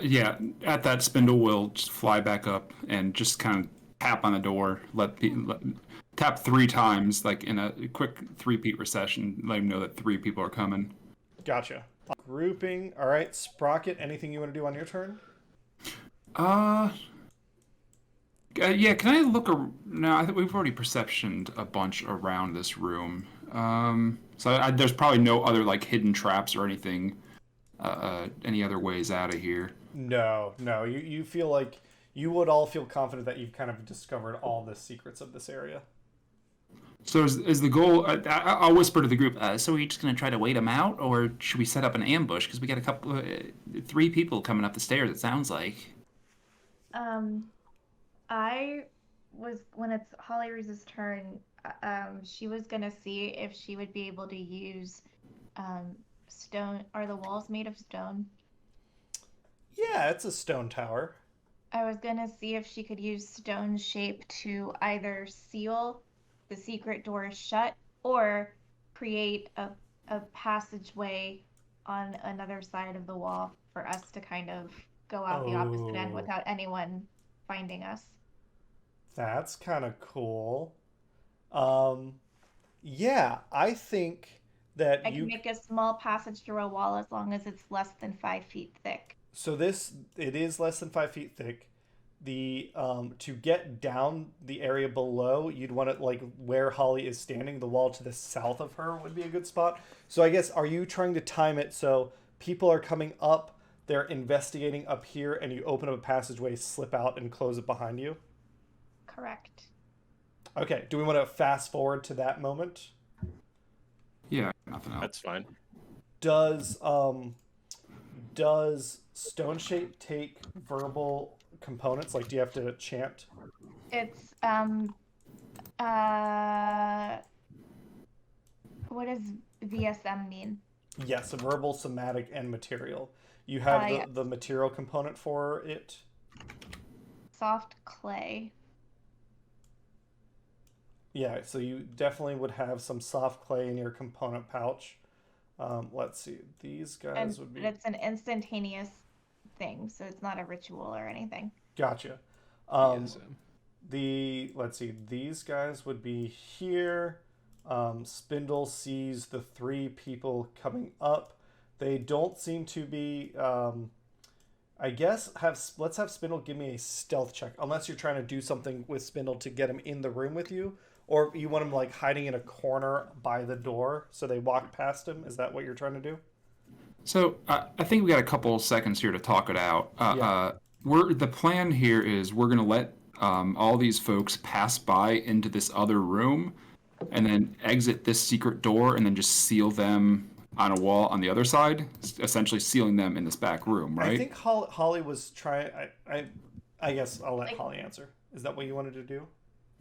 Yeah. At that, Spindle will just fly back up and just kind of tap on the door. Tap 3 times, like in a quick 3-peat recession. Let him know that 3 people are coming. Gotcha. Grouping. All right, Sprocket. Anything you want to do on your turn? Yeah. Can I look? No, I think we've already perceptioned a bunch around this room. So there's probably no other like hidden traps or anything. Any other ways out of here? No. You feel like you would all feel confident that you've kind of discovered all the secrets of this area. So is the goal? I'll whisper to the group. So are we just gonna try to wait them out, or should we set up an ambush? Because we got a couple, 3 people coming up the stairs. It sounds like. When it's Holly Reese's turn, she was gonna see if she would be able to use stone. Are the walls made of stone? Yeah, it's a stone tower. I was gonna see if she could use stone shape to either seal the secret door shut or create a passageway on another side of the wall for us to kind of go out the opposite end Oh. without anyone finding us. That's kind of cool. Yeah, I think that I can make a small passage through a wall as long as it's less than 5 feet thick. So it is less than 5 feet thick. The to get down the area below, you'd want it like where Holly is standing. The wall to the south of her would be a good spot. So I guess, are you trying to time it so people are coming up, they're investigating up here, and you open up a passageway, slip out, and close it behind you? Correct. Okay. Do we want to fast forward to that moment? Yeah, nothing else. That's fine. Does Stone Shape take verbal components? Like, do you have to chant? It's what does VSM mean? Yes, a verbal, somatic, and material. You have Yes. the material component for it. Soft clay. Yeah, so you definitely would have some soft clay in your component pouch. Let's see. These guys And would be... it's an instantaneous thing, so it's not a ritual or anything. Gotcha. Yes, Let's see. These guys would be here. Spindle sees the 3 people coming up. They don't seem to be... I guess let's have Spindle give me a stealth check, unless you're trying to do something with Spindle to get him in the room with you, or you want him like hiding in a corner by the door so they walk past him. Is that what you're trying to do? So I think we got a couple seconds here to talk it out. Yeah. The plan here is we're gonna let all these folks pass by into this other room, and then exit this secret door, and then just seal them on a wall on the other side, essentially sealing them in this back room, right? I think Holly was trying. I guess I'll let Holly answer. Is that what you wanted to do?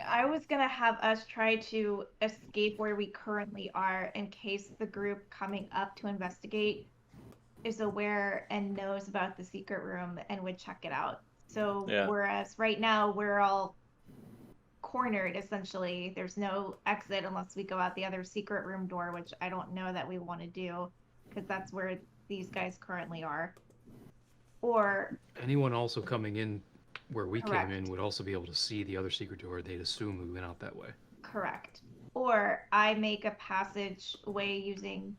I was gonna have us try to escape where we currently are in case the group coming up to investigate is aware and knows about the secret room and would check it out. So whereas right now we're all cornered essentially, there's no exit unless we go out the other secret room door, which I don't know that we want to do because that's where these guys currently are. Or anyone also coming in where we Correct. came in would also be able to see the other secret door. They'd assume we went out that way. correct. Or I make a passageway using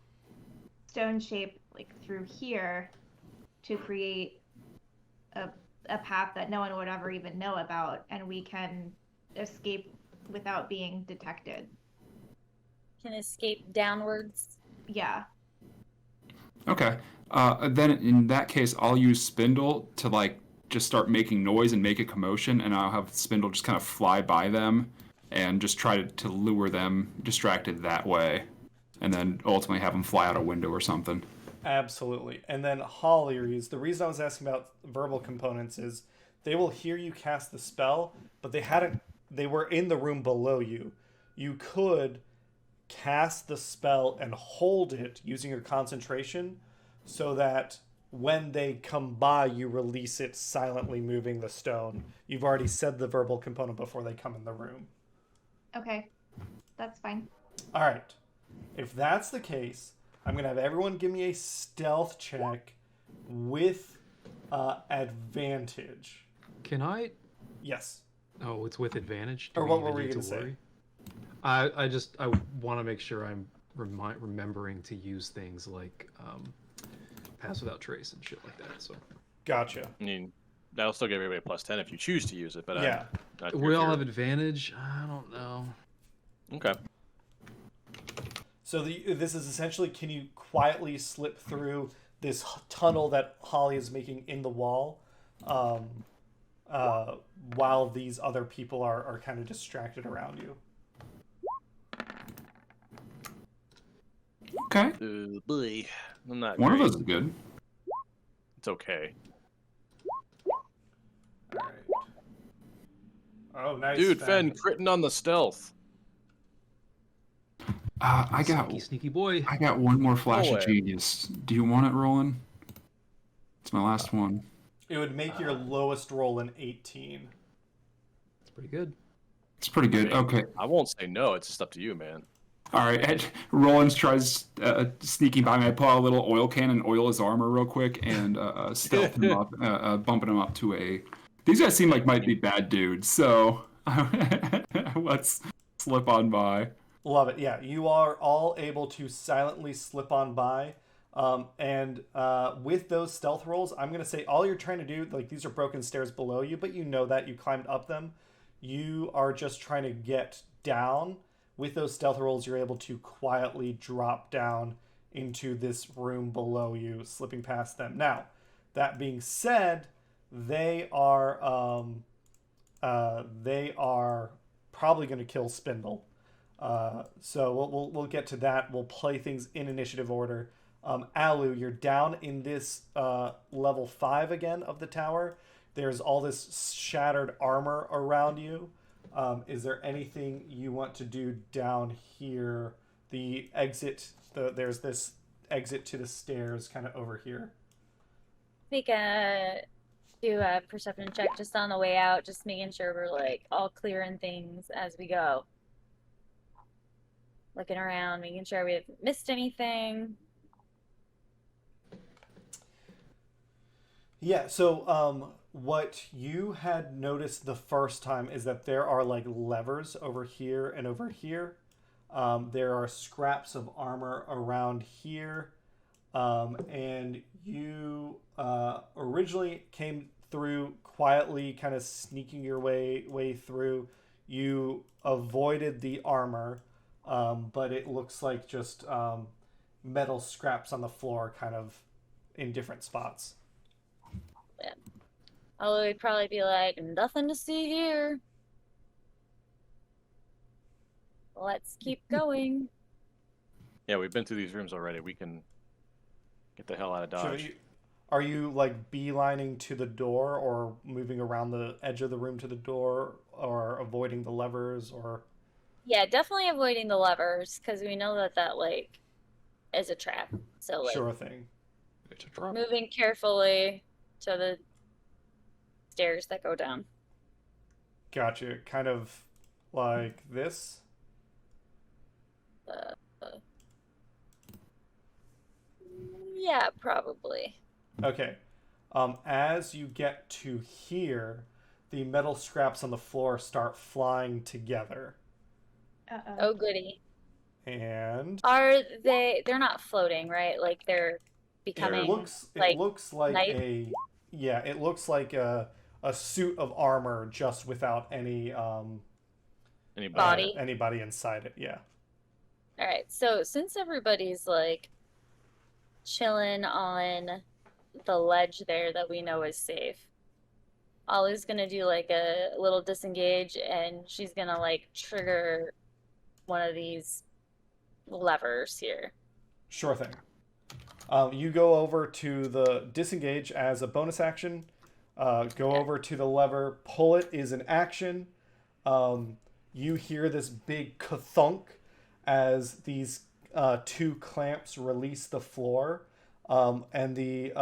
stone shape like through here to create a path that no one would ever even know about, and we can escape without being detected. Can escape downwards. Yeah. Okay. Then in that case, I'll use Spindle to like just start making noise and make a commotion, and I'll have Spindle just kind of fly by them and just try to lure them distracted that way, and then ultimately have them fly out a window or something. Absolutely. And then Holly's, the reason I was asking about verbal components is they will hear you cast the spell, but they were in the room below you. You could cast the spell and hold it using your concentration so that when they come by, you release it silently moving the stone. You've already said the verbal component before they come in the room. Okay. That's fine. All right. If that's the case, I'm going to have everyone give me a stealth check with advantage. Can I? Yes. Oh, it's with advantage. Do Or we what even were we need going to say? worry? I want to make sure I'm remembering to use things like pass without trace and shit like that. So Gotcha. I mean, that'll still give everybody a +10 if you choose to use it, but Yeah. I'm not we all sure. have advantage. I don't know. Okay. So this is essentially, can you quietly slip through this tunnel that Holly is making in the wall while these other people are kind of distracted around you? Okay. Boy, I'm not. One of great. those is good. It's okay. All right. Oh, nice. Dude, Fen, critting on the stealth. I got Sneaky boy. I got one more flash No of way. genius. Do you want it, Roland? It's my last one. It would make your lowest roll an 18. It's pretty good. It's pretty good. Okay. I won't say no. It's just up to you, man. All right. Roland tries sneaking by me. I pull out a little oil can and oil his armor real quick and stealth him up, bumping him up to a. These guys seem like might be bad dudes, so let's slip on by. Love it. Yeah, you are all able to silently slip on by. And with those stealth rolls, I'm going to say all you're trying to do, like these are broken stairs below you, but you know that you climbed up them. You are just trying to get down. With those stealth rolls, you're able to quietly drop down into this room below you, slipping past them. Now, that being said, they are probably going to kill Spindle. So we'll get to that. We'll play things in initiative order. Alu, you're down in this level 5 again of the tower. There's all this shattered armor around you. Is there anything you want to do down here? The exit, there's this exit to the stairs kind of over here. We can do a perception check just on the way out, just making sure we're like all clearing things as we go. Looking around, making sure we haven't missed anything. Yeah, so what you had noticed the first time is that there are like levers over here and over here. There are scraps of armor around here. And you originally came through quietly, kind of sneaking your way through. You avoided the armor, but it looks like just metal scraps on the floor kind of in different spots. Yeah. I would probably be like, nothing to see here. Let's keep going. Yeah, we've been through these rooms already. We can get the hell out of Dodge. Are you like beelining to the door, or moving around the edge of the room to the door, or avoiding the levers, or? Yeah, definitely avoiding the levers, because we know that like is a trap. So like, sure thing. It's a drop. moving carefully to the stairs that go down. Gotcha. Kind of like this. Yeah, probably. Okay. As you get to here, the metal scraps on the floor start flying together. Uh-oh. Oh, goody. And Are they're not floating, right? Like they're becoming it looks like night? it looks like a suit of armor just without any Body. anybody inside it. Yeah. All right. So since everybody's like chilling on the ledge there that we know is safe, Ollie's gonna do like a little disengage, and she's gonna like trigger one of these levers here. Sure thing. You go over to the disengage as a bonus action. Go over to the lever. Pull it is an action. You hear this big ka-thunk as these two clamps release the floor. And the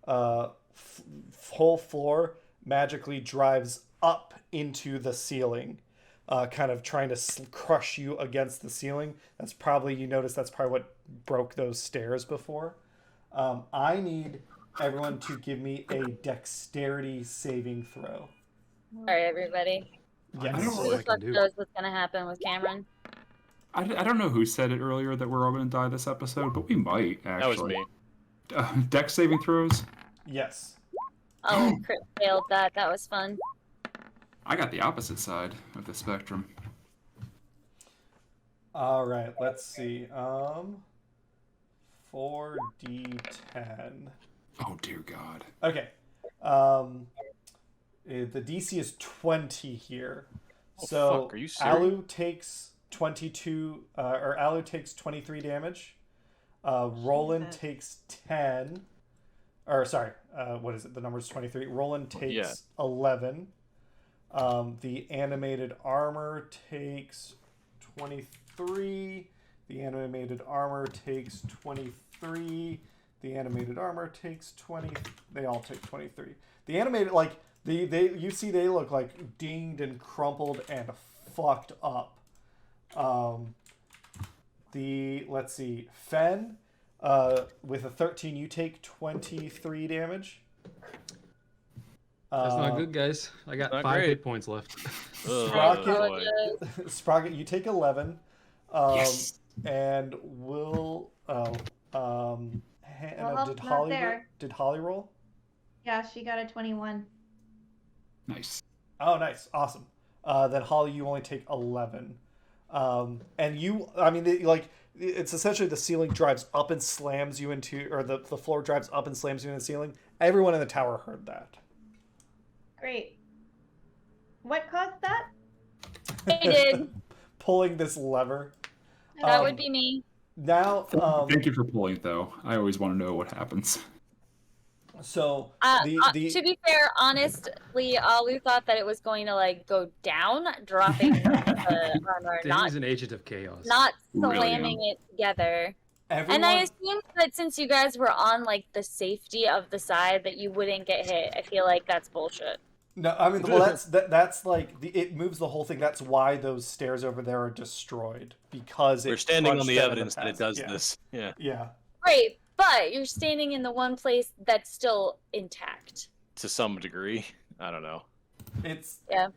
whole floor magically drives up into the ceiling. Kind of trying to crush you against the ceiling. That's probably what broke those stairs before. I need everyone to give me a dexterity saving throw. All right, everybody. Yes. I don't know Who what the fuck knows what's gonna happen with Cameron? I don't know who said it earlier that we're all going to die this episode, but we might, actually. That was me. Dex saving throws? Yes. Oh, crit failed that. That was fun. I got the opposite side of the spectrum. All right. Let's see. 4d10. Oh, dear God. Okay. The DC is 20 here. Oh, So fuck, are you serious? Alu takes 23 damage. Roland Jesus. takes 10. Or sorry, what is it? The number's 23. Roland takes 11. The animated armor takes 23. The animated armor takes 23. The animated armor takes 20. They all take 23. The animated, like, they look like dinged and crumpled and fucked up. Let's see, Fen, with a 13, you take 23 damage. That's not good, guys. I got not 5 great. hit points left. Sprocket. boy. Sprocket, you take 11. Yes. And we'll. Well, did not Holly? there. Did Holly roll? Yeah, she got a 21. Nice. Oh, nice, awesome. Then Holly, you only take 11. And you, I mean, it's essentially the ceiling drives up and slams you into, or the floor drives up and slams you into the ceiling. Everyone in the tower heard that. Great. What caused that? I did. Pulling this lever. That would be me. Now, Thank you for pulling it, though. I always want to know what happens. so To be fair, honestly, we thought that it was going to like go down, dropping the armor, Danny's an agent of chaos. not Really, slamming it together. everyone, And I assumed that since you guys were on like the safety of the side, that you wouldn't get hit. I feel like that's bullshit. no, I mean, well, that's like it moves the whole thing. That's why those stairs over there are destroyed, because We're it standing on crunched the them in evidence that it past. does Yeah. this. Yeah. Yeah. Right, but you're standing in the one place that's still intact. To some degree. I don't know. It's Yeah.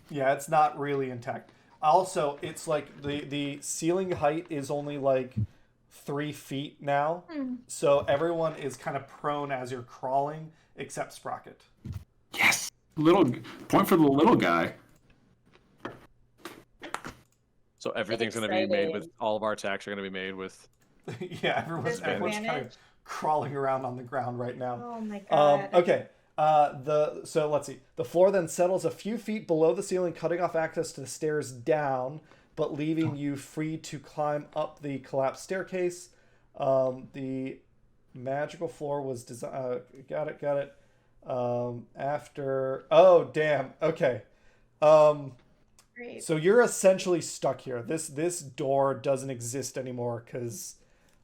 yeah, it's not really intact. Also, it's like the ceiling height is only like 3 feet now, so everyone is kind of prone as you're crawling, except Sprocket. Yes. Little point for the little guy. So everything's going to be made with, Exciting. all of our attacks are going to be made with. Yeah, everyone's kind of Disadvantage. crawling around on the ground right now. Oh my god. Okay. So let's see. The floor then settles a few feet below the ceiling, cutting off access to the stairs down, but leaving you free to climb up the collapsed staircase. The magical floor was designed. Got it. After. Oh damn. Okay. Great. So you're essentially stuck here. This door doesn't exist anymore because.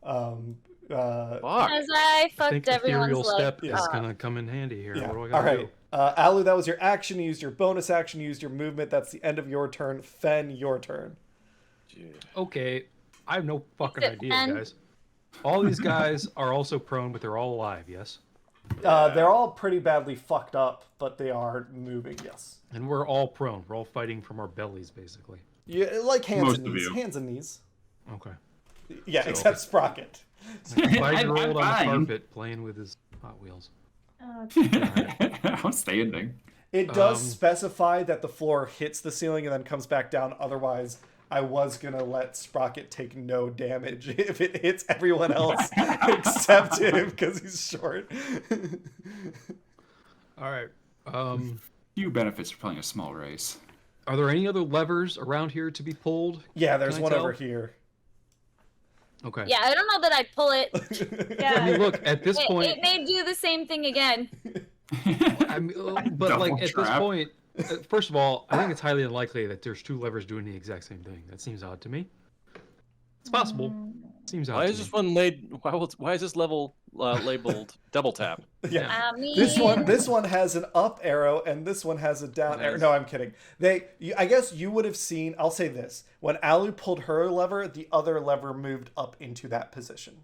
Fuck. As I I think fucked everyone's ethereal step life is up. gonna come in handy here. Yeah. What do I All gotta right. do? Alu, that was your action. You used your bonus action. You used your movement. That's the end of your turn. Fen, your turn. Dude. Okay, I have no fucking Except idea, Fen. guys. All these guys are also prone, but they're all alive. Yes, They're all pretty badly fucked up, but they are moving. Yes. and we're all prone. We're all fighting from our bellies, basically. Yeah, like hands Most and of knees. you. Hands and knees. Okay. Yeah, So- except Sprocket. Like a 5-year-old on the fine. carpet playing with his Hot Wheels. Oh, I'm standing. It does Um, specify that the floor hits the ceiling and then comes back down. Otherwise, I was gonna let Sprocket take no damage if it hits everyone else except him because he's short. All right. Few benefits for playing a small race. Are there any other levers around here to be pulled? Yeah, there's Can I one tell? over here. Okay. Yeah, I don't know that I'd pull it. yeah. I mean, look, at this It, point, it may do the same thing again. I mean, but Double like at this trap. point, first of all, I think it's highly unlikely that there's 2 levers doing the exact same thing. That seems odd to me. It's possible. Seems odd. Why to is me. this one why is this level labeled double tap? Yeah. I mean, This one has an up arrow and this one has a down arrow. Nice. No, I'm kidding. I guess you would have seen. I'll say this: when Alu pulled her lever, the other lever moved up into that position.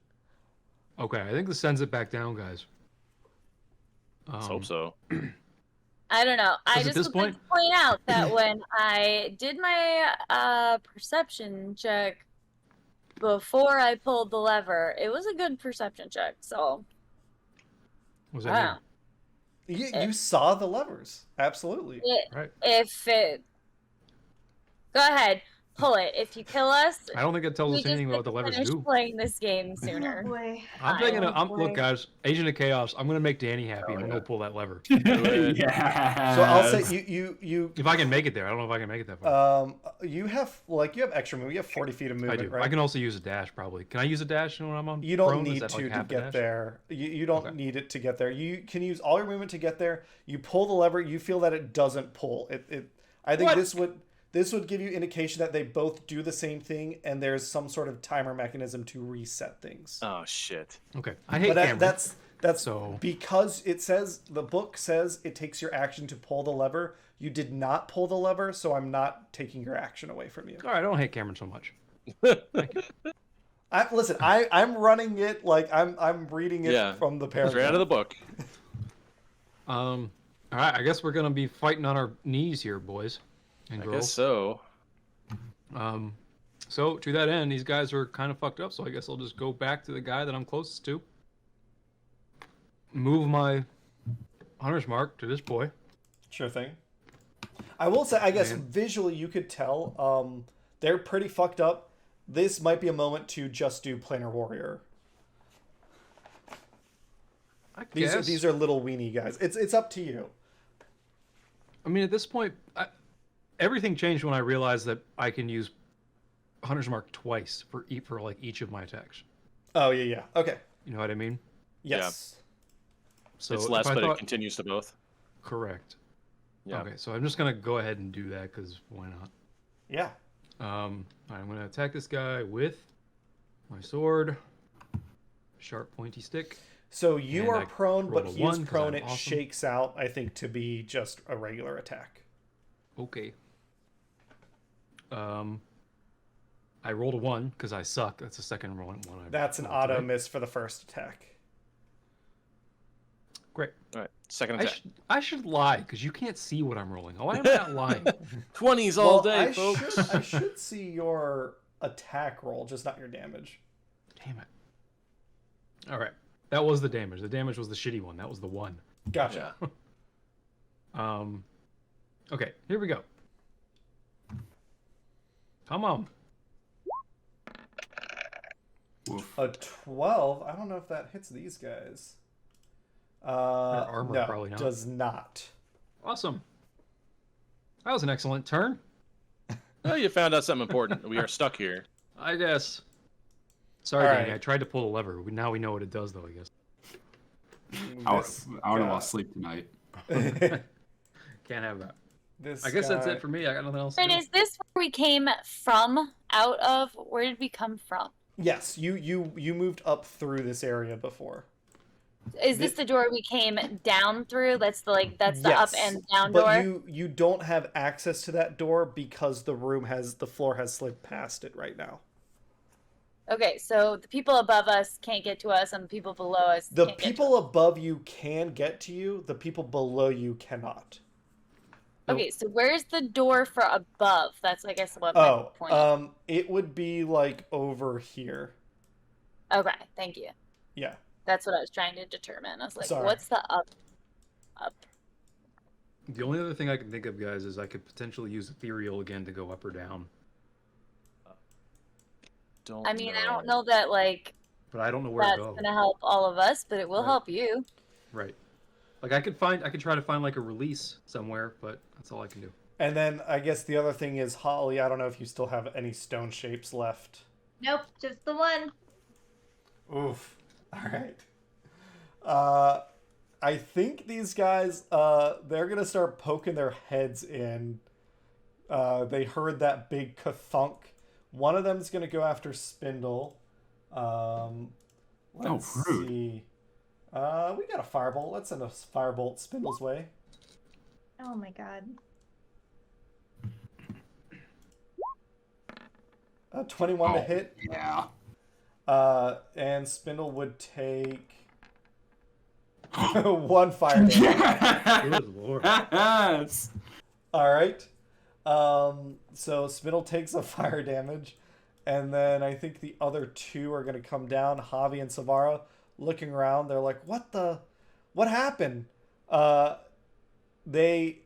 Okay, I think this sends it back down, guys. Let's hope so. I don't know. I Because at just this would like to point out that when I did my perception check before I pulled the lever, it was a good perception check. So Was wow. that You saw the levers, absolutely. right? If it, go ahead, pull it. If you kill us, I don't think it tells we us just anything get about the to levers finish do. playing this game Oh sooner. boy. I'm taking Oh, look, guys, Agent of Chaos. I'm gonna make Danny happy. Oh, I'm yeah. gonna pull that lever. Yeah. So I'll say you If I can make it there, I don't know if I can make it that far. you have extra movement. You have 40 feet of I movement, do. right? I can also use a dash, probably. Can I use a dash when I'm on? You don't prone? Is need that, like, to half a get dash? there. You don't Okay. need it to get there. You can use all your movement to get there. You pull the lever. You feel that it doesn't pull. I think What? this would give you indication that they both do the same thing, and there's some sort of timer mechanism to reset things. Oh shit. Okay. I hate But Cameron. that's So- because the book says it takes your action to pull the lever. You did not pull the lever, so I'm not taking your action away from you. All right. I don't hate Cameron so much. Listen, I'm running it like I'm reading it Yeah. from the It's paragraph. right out of the book. All right, I guess we're gonna be fighting on our knees here, boys and I girls. guess so. So to that end, these guys are kind of fucked up. So I guess I'll just go back to the guy that I'm closest to. Move my hunter's mark to this boy. Sure thing. I will say, I guess Man. visually you could tell they're pretty fucked up. This might be a moment to just do planar warrior. I guess. These are little weenie guys. It's up to you. I mean, at this point, everything changed when I realized that I can use hunter's mark twice for like each of my attacks. Oh yeah. Okay. You know what I mean? Yes. So It's if less, I but it thought- continues to both. Correct. Yeah. Okay, so I'm just gonna go ahead and do that because why not? Yeah. I'm gonna attack this guy with my sword, sharp pointy stick. So you And are I prone, but rolled a he is 1 'cause prone. I'm It awesome. shakes out, I think, to be just a regular attack. Okay. I rolled a 1 because I suck. That's the second one. That's an rolled auto today. miss for the first attack. Great. All right. Second attack. I should lie because you can't see what I'm rolling. Why am I not lying? 20s all Well, day, folks. I should see your attack roll, just not your damage. Damn it. All right. That was the damage. The damage was the shitty one. That was the 1. Gotcha. Okay, here we go. Come on. Woof. A 12. I don't know if that hits these guys. armor no, probably not. does not. Awesome. That was an excellent turn, Oh, you found out something important. We are stuck here. I guess. Sorry, All Danny. right. I tried to pull a lever. Now we know what it does, though, I guess. I This would guy- have lost sleep tonight. Can't have that. This I guess that's guy- it for me. I got nothing else to Wait, do. is this where we came from? Out of? Where did we come from? Yes, you moved up through this area before. Is this the door we came down through? That's the up Yes, and down but door. you don't have access to that door because the floor has slid past it right now. Okay, so the people above us can't get to us, and the people below us. The can't get to people above you can get to you. The people below you cannot. Okay, so where's the door for above? That's, I guess, what my Oh, point. it would be like over here. Okay, thank you. Yeah. That's what I was trying to determine. I was like, Sorry. what's the up? The only other thing I can think of, guys, is I could potentially use ethereal again to go up or down. I mean, I don't know that But I don't know where that's to go. gonna help all of us, but it will Right. help you. Right. Like I could try to find like a release somewhere, but that's all I can do. And then I guess the other thing is, Holly, I don't know if you still have any stone shapes left. Nope, just the one. Oof. All right. I think these guys, they're going to start poking their heads in. They heard that big ka-thunk. One of them is going to go after Spindle. Let's rude. see. We got a firebolt. Let's send a firebolt Spindle's way. Oh my god. 21 to Oh, hit. Yeah. And Spindle would take 1 fire damage. Good lord. Yes. All right. So Spindle takes a fire damage, and then I think the other 2 are going to come down. Javi and Savara looking around. They're like, what happened? They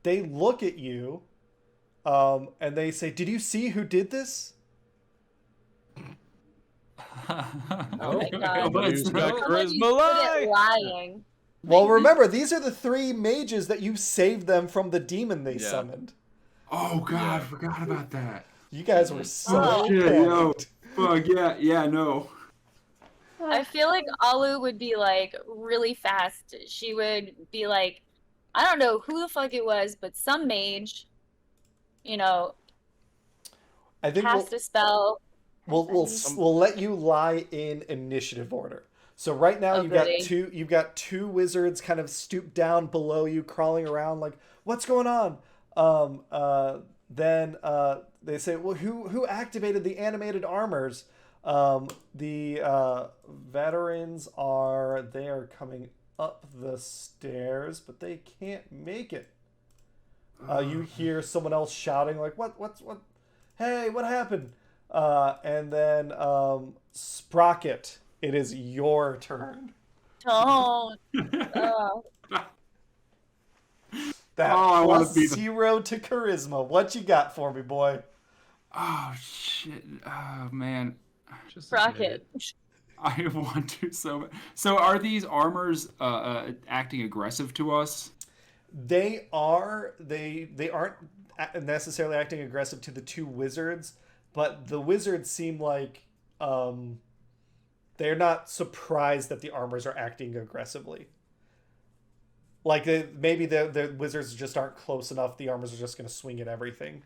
look at you, and they say, did you see who did this? Oh my God. Who's got Somebody charisma good lie? at lying. Well, remember, these are the 3 mages that you saved them from the demon they Yeah. summoned. Oh god, I forgot about that. You guys were so Oh, shit, yo. panicked. Fuck yeah, no. I feel like Alu would be like really fast. She would be like, I don't know who the fuck it was, but some mage, I think cast a spell. we'll let you lie in initiative order. So right now Oh, goody. you've got two wizards kind of stooped down below you, crawling around like, what's going on? Then they say, well, who activated the animated armors? The veterans are coming up the stairs, but they can't make it. You hear someone else shouting, like, what? Hey, what happened? And then, Sprocket, it is your turn. Don't. That I wanna plus be the- 0 to charisma. What you got for me, boy? Oh shit! Oh man, Just Sprocket. I want to so much. So are these armors acting aggressive to us? They are. They aren't necessarily acting aggressive to the two wizards, but the wizards seem like they're not surprised that the armors are acting aggressively. Like maybe the wizards just aren't close enough. The armors are just going to swing at everything.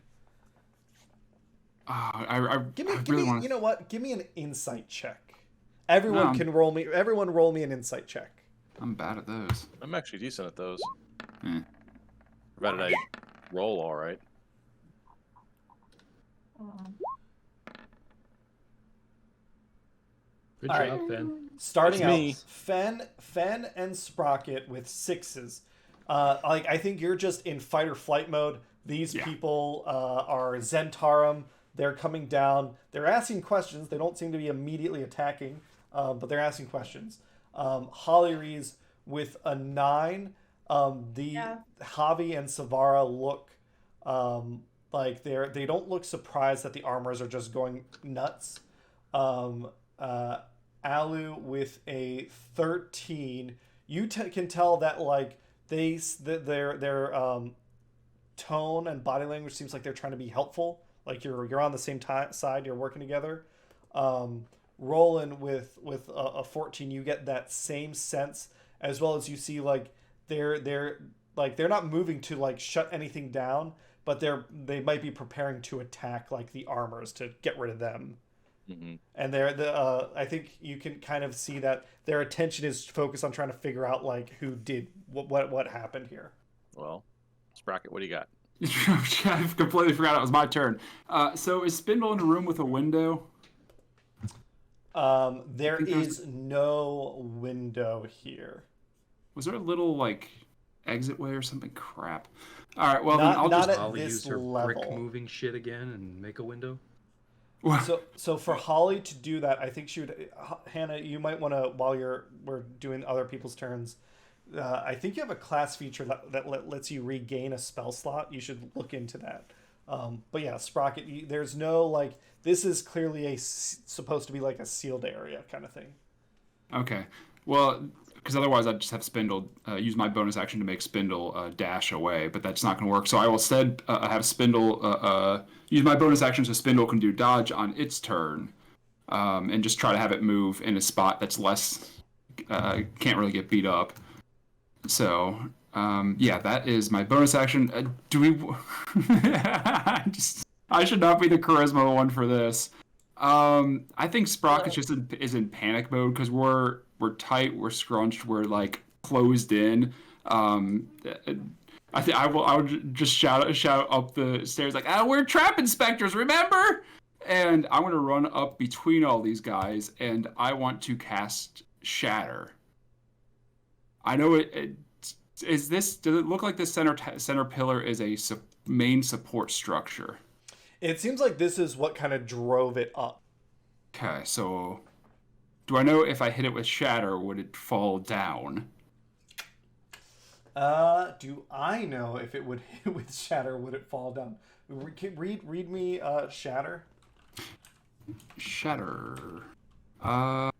Give me, Give me. You know what? Give me an insight check. Everyone can roll me. Everyone roll me an insight check. I'm bad at those. I'm actually decent at those. Hmm. Provided I roll all right. Good All job, Finn. Starting It's me. out, Fen and Sprocket with 6s. Like I think you're just in fight or flight mode. These people are Zentarum. They're coming down. They're asking questions. They don't seem to be immediately attacking, but they're asking questions. Hollyrees with a 9. Javi and Savara look like they don't look surprised that the armors are just going nuts. Alu with a 13. You can tell that like their tone and body language seems like they're trying to be helpful. Like you're on the same side. You're working together. Rolan with a 14. You get that same sense, as well as you see like they're not moving to like shut anything down, but they might be preparing to attack like the armors to get rid of them. Mm-hmm. And I think you can kind of see that their attention is focused on trying to figure out like who did what happened here. Well, Sprocket, what do you got? I've completely forgot it was my turn. So is Spindle in a room with a window? There is no window here. Was there a little like exit way or something? Crap. All right. Well, then Not I'll just. at Holly this used her level. brick moving shit again and make a window. So for Holly to do that, I think she would. Hannah, you might want to, while we're doing other people's turns, I think you have a class feature that lets you regain a spell slot. You should look into that. But yeah, Sprocket, there's no like, this is clearly supposed to be like a sealed area kind of thing. Okay. Well, because otherwise I'd just have Spindle use my bonus action to make Spindle dash away, but that's not going to work. So I will instead have Spindle use my bonus action so Spindle can do dodge on its turn, and just try to have it move in a spot that's less can't really get beat up. So yeah, that is my bonus action. Do we? I should not be the charisma one for this. I think Sprocket just is in panic mode because we're tight, we're scrunched, we're like closed in. I think I would just shout up the stairs like, we're trap inspectors, remember? And I want to run up between all these guys, and I want to cast Shatter. I know does it look like the center pillar is a main support structure? It seems like this is what kind of drove it up. Okay, so do I know if I hit it with Shatter, would it fall down? Do I know if it would hit with Shatter, would it fall down? Read me Shatter. Shatter.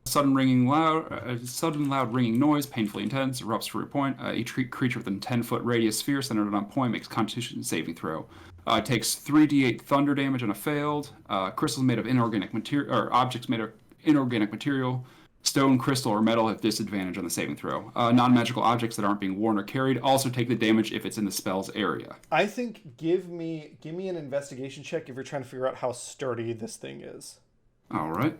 Sudden loud ringing noise, painfully intense, erupts for a point. Each creature within 10-foot radius sphere centered on a point makes Constitution saving throw. It takes 3d8 thunder damage on a failed. Crystals made of inorganic material, or objects made of inorganic material, stone, crystal, or metal have disadvantage on the saving throw. Non-magical objects that aren't being worn or carried also take the damage if it's in the spell's area. I think give me an investigation check if you're trying to figure out how sturdy this thing is. All right.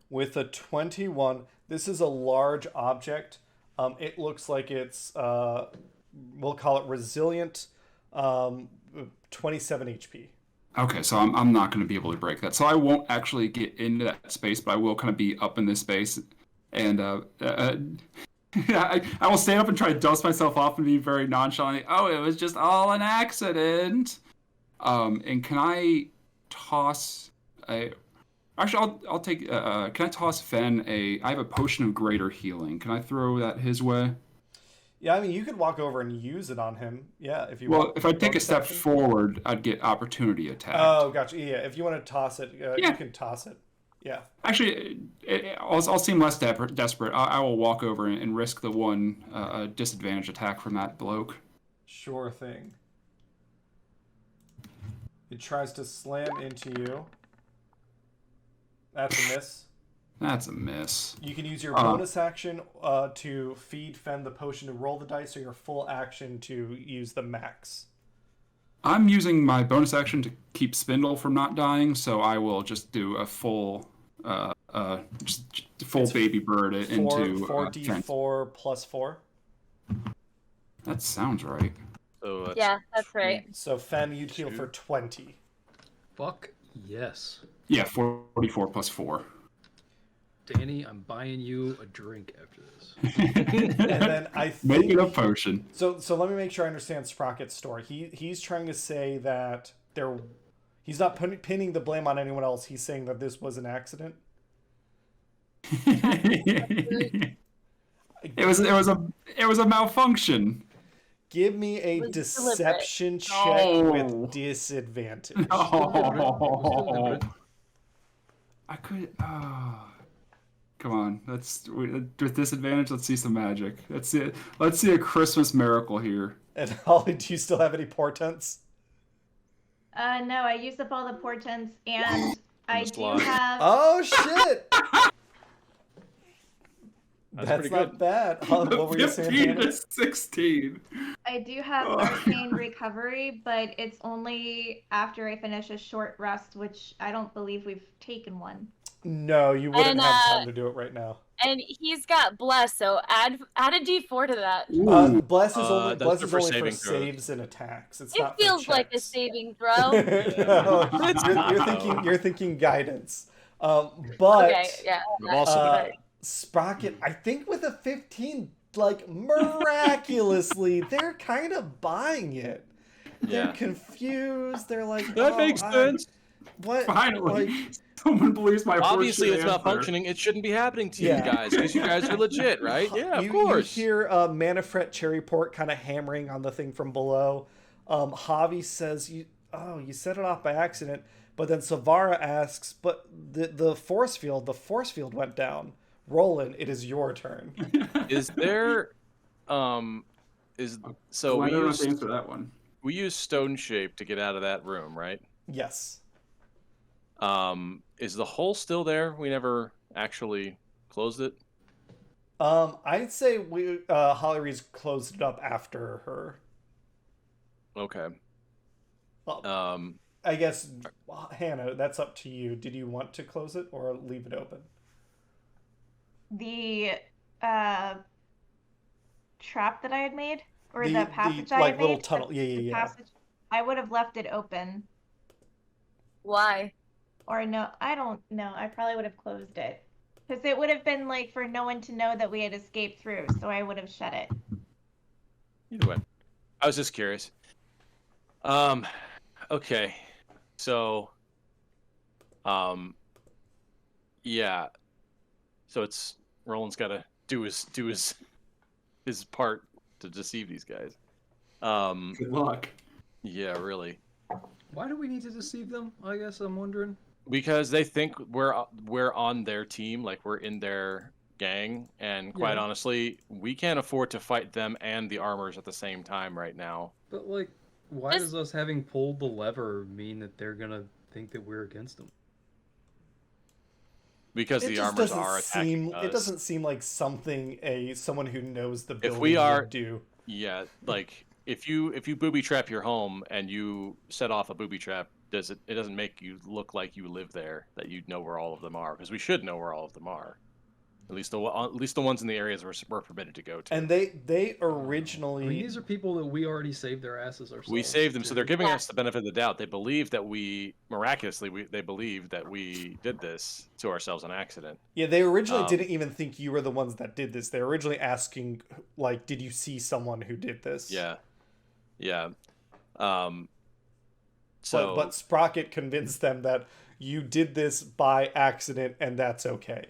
With a 21, this is a large object. It looks like it's we'll call it resilient. 27 HP. Okay, so I'm not going to be able to break that. So I won't actually get into that space, but I will kind of be up in this space. And I will stand up and try to dust myself off and be very nonchalant. Oh, it was just all an accident. And can I toss a? Actually, I'll take. Can I toss Fen a? I have a potion of greater healing. Can I throw that his way? Yeah, I mean, you could walk over and use it on him. Yeah, if you Well, want. if I take a Bonus step action. forward, I'd get opportunity attack. Oh, gotcha. Yeah, if you want to toss it, you Yeah. can toss it. Yeah. Actually, I'll seem less desperate. I will walk over and risk the one disadvantage attack from that bloke. Sure thing. It tries to slam into you. That's a miss. That's a miss. You can use your bonus action to feed Fen the potion to roll the dice, or your full action to use the max. I'm using my bonus action to keep Spindle from not dying, so I will just do a full, baby bird it into 4d4 plus 4. That sounds right. So Yeah, that's right. So Fen, you'd heal for 20. Fuck yes. Yeah, 44 plus 4. Danny, I'm buying you a drink after this. And then I think... Make it a potion. So let me make sure I understand Sprocket's story. He's trying to say that he's not pinning the blame on anyone else. He's saying that this was an accident. It was a malfunction. Give me a was deception check No. with disadvantage. Oh. I could. Come on, with disadvantage. Let's see some magic. Let's see a Christmas miracle here. And Holly, do you still have any portents? No, I used up all the portents, and I do slot. have. Oh shit! That's pretty not good. bad. What were you saying, 15 Hannah? to 16. I do have arcane recovery, but it's only after I finish a short rest, which I don't believe we've taken one. No, you wouldn't And, have time to do it right now. And he's got bless, so add a D4 to that. Bless is only that's bless for is only for saving throws. saves and attacks. It's It not for feels like a checks. saving throw. No, you're thinking guidance. But Okay, yeah. We've also uh, Sprocket, I think with a 15, like miraculously, they're kind of buying it. They're Yeah. confused. They're like, That "Oh, makes sense. What? Finally, Like, someone believes my Obviously, horseshit it's not answer. functioning. It shouldn't be happening to Yeah. you guys because you guys are legit, right? Yeah, of you course. hear Manifret Cherryport kind of hammering on the thing from below. Javi says, "You set it off by accident." But then Savara asks, "But the force field went down." Roland, it is your turn. Is there, so Why we don't I have to use answer that one? stone shape to get out of that room, right? Yes. Is the hole still there? We never actually closed it. I'd say Holly Reed's closed it up after her. Okay. Well, I guess Hannah, that's up to you. Did you want to close it or leave it open? The trap that I had made, or the, passage the, I like had little made, tunnel. the Yeah. passage, I would have left it open. Why? Or no, I don't know. I probably would have closed it. Because it would have been like for no one to know that we had escaped through, so I would have shut it. Either way, I was just curious. Okay, so, yeah. So it's Roland's got to do his part to deceive these guys. Good luck. Yeah, really. Why do we need to deceive them? I guess I'm wondering. Because they think we're on their team, like we're in their gang, and quite Yeah. honestly, we can't afford to fight them and the armors at the same time right now. But like, why This- does us having pulled the lever mean that they're gonna think that we're against them? Because It the just armors doesn't are attacking seem. us. It doesn't seem like something someone who knows the building we are- would do. Yeah, like if you booby trap your home and you set off a booby trap, it doesn't make you look like you live there, that you know where all of them are, because we should know where all of them are. At least the ones in the areas we're permitted to go to. And they originally. I mean, these are people that we already saved their asses ourselves. We saved them, so they're giving Yeah. us the benefit of the doubt. They believe that we they believe that we did this to ourselves on accident. Yeah, they originally didn't even think you were the ones that did this. They were originally asking, like, did you see someone who did this? Yeah. So, but Sprocket convinced them that you did this by accident, and that's okay.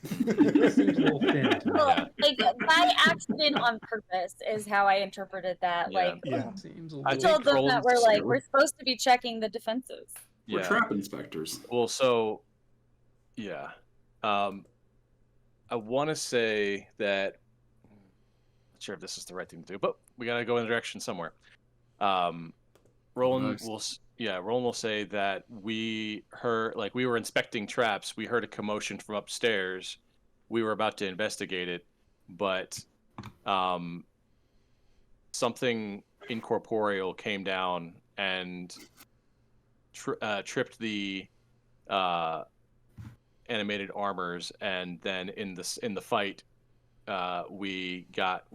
It seems a little thin to me. Well, like by accident on purpose is how I interpreted that. Yeah. Like, Yeah. Seems a I I little. think told them that Roland's we're like scared. we're supposed to be checking the defenses. We're trap inspectors. Well, so yeah, I want to say that. Not sure if this is the right thing to do, but we gotta go in a direction somewhere. Roland Nice. Roland will say that we were inspecting traps. We heard a commotion from upstairs. We were about to investigate it, but something incorporeal came down and tripped the animated armors, and then in the fight, we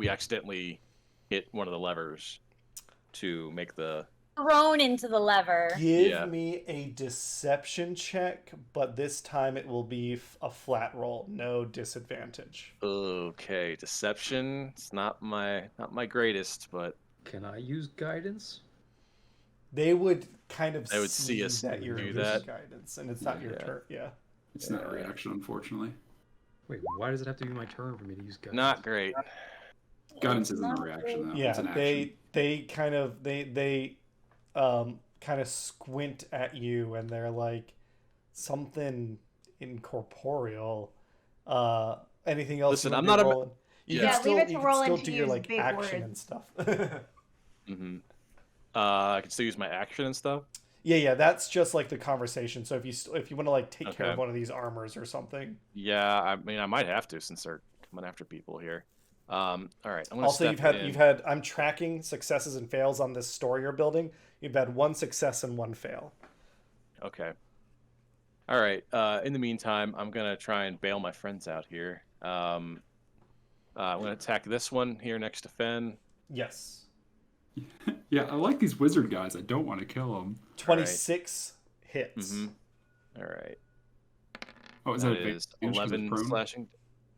accidentally hit one of the levers to make the. Thrown into the lever. Give me a deception check, but this time it will be a flat roll, no disadvantage. Okay, deception. It's not my greatest, but Can I use guidance? They would kind of They would see us that you're do using that. guidance, and it's not your Yeah. turn. Yeah. It's not a reaction, unfortunately. Wait, why does it have to be my turn for me to use guidance? not great. Guidance isn't a reaction, though. Yeah, It's an action. they kind of kind of squint at you, and they're like, something incorporeal. Anything else? Listen, you I'm wanna not do, a- Roland? You Yeah, can leave it to you can Roland still to do your use like big action words. and stuff. Mm-hmm. I can still use my action and stuff. Yeah, that's just like the conversation. So if you want to like take care Okay. of one of these armors or something. Yeah, I mean, I might have to since they're coming after people here. All right, I'm gonna Also, step in. you've had. I'm tracking successes and fails on this store you're building. You've had one success and one fail. Okay. All right. In the meantime, I'm gonna try and bail my friends out here. I'm gonna attack this one here next to Fen. Yes. Yeah, I like these wizard guys. I don't want to kill them. 26 hits. Mm-hmm. All right. Oh, is That that advantage is 'cause it's 11 prone? slashing.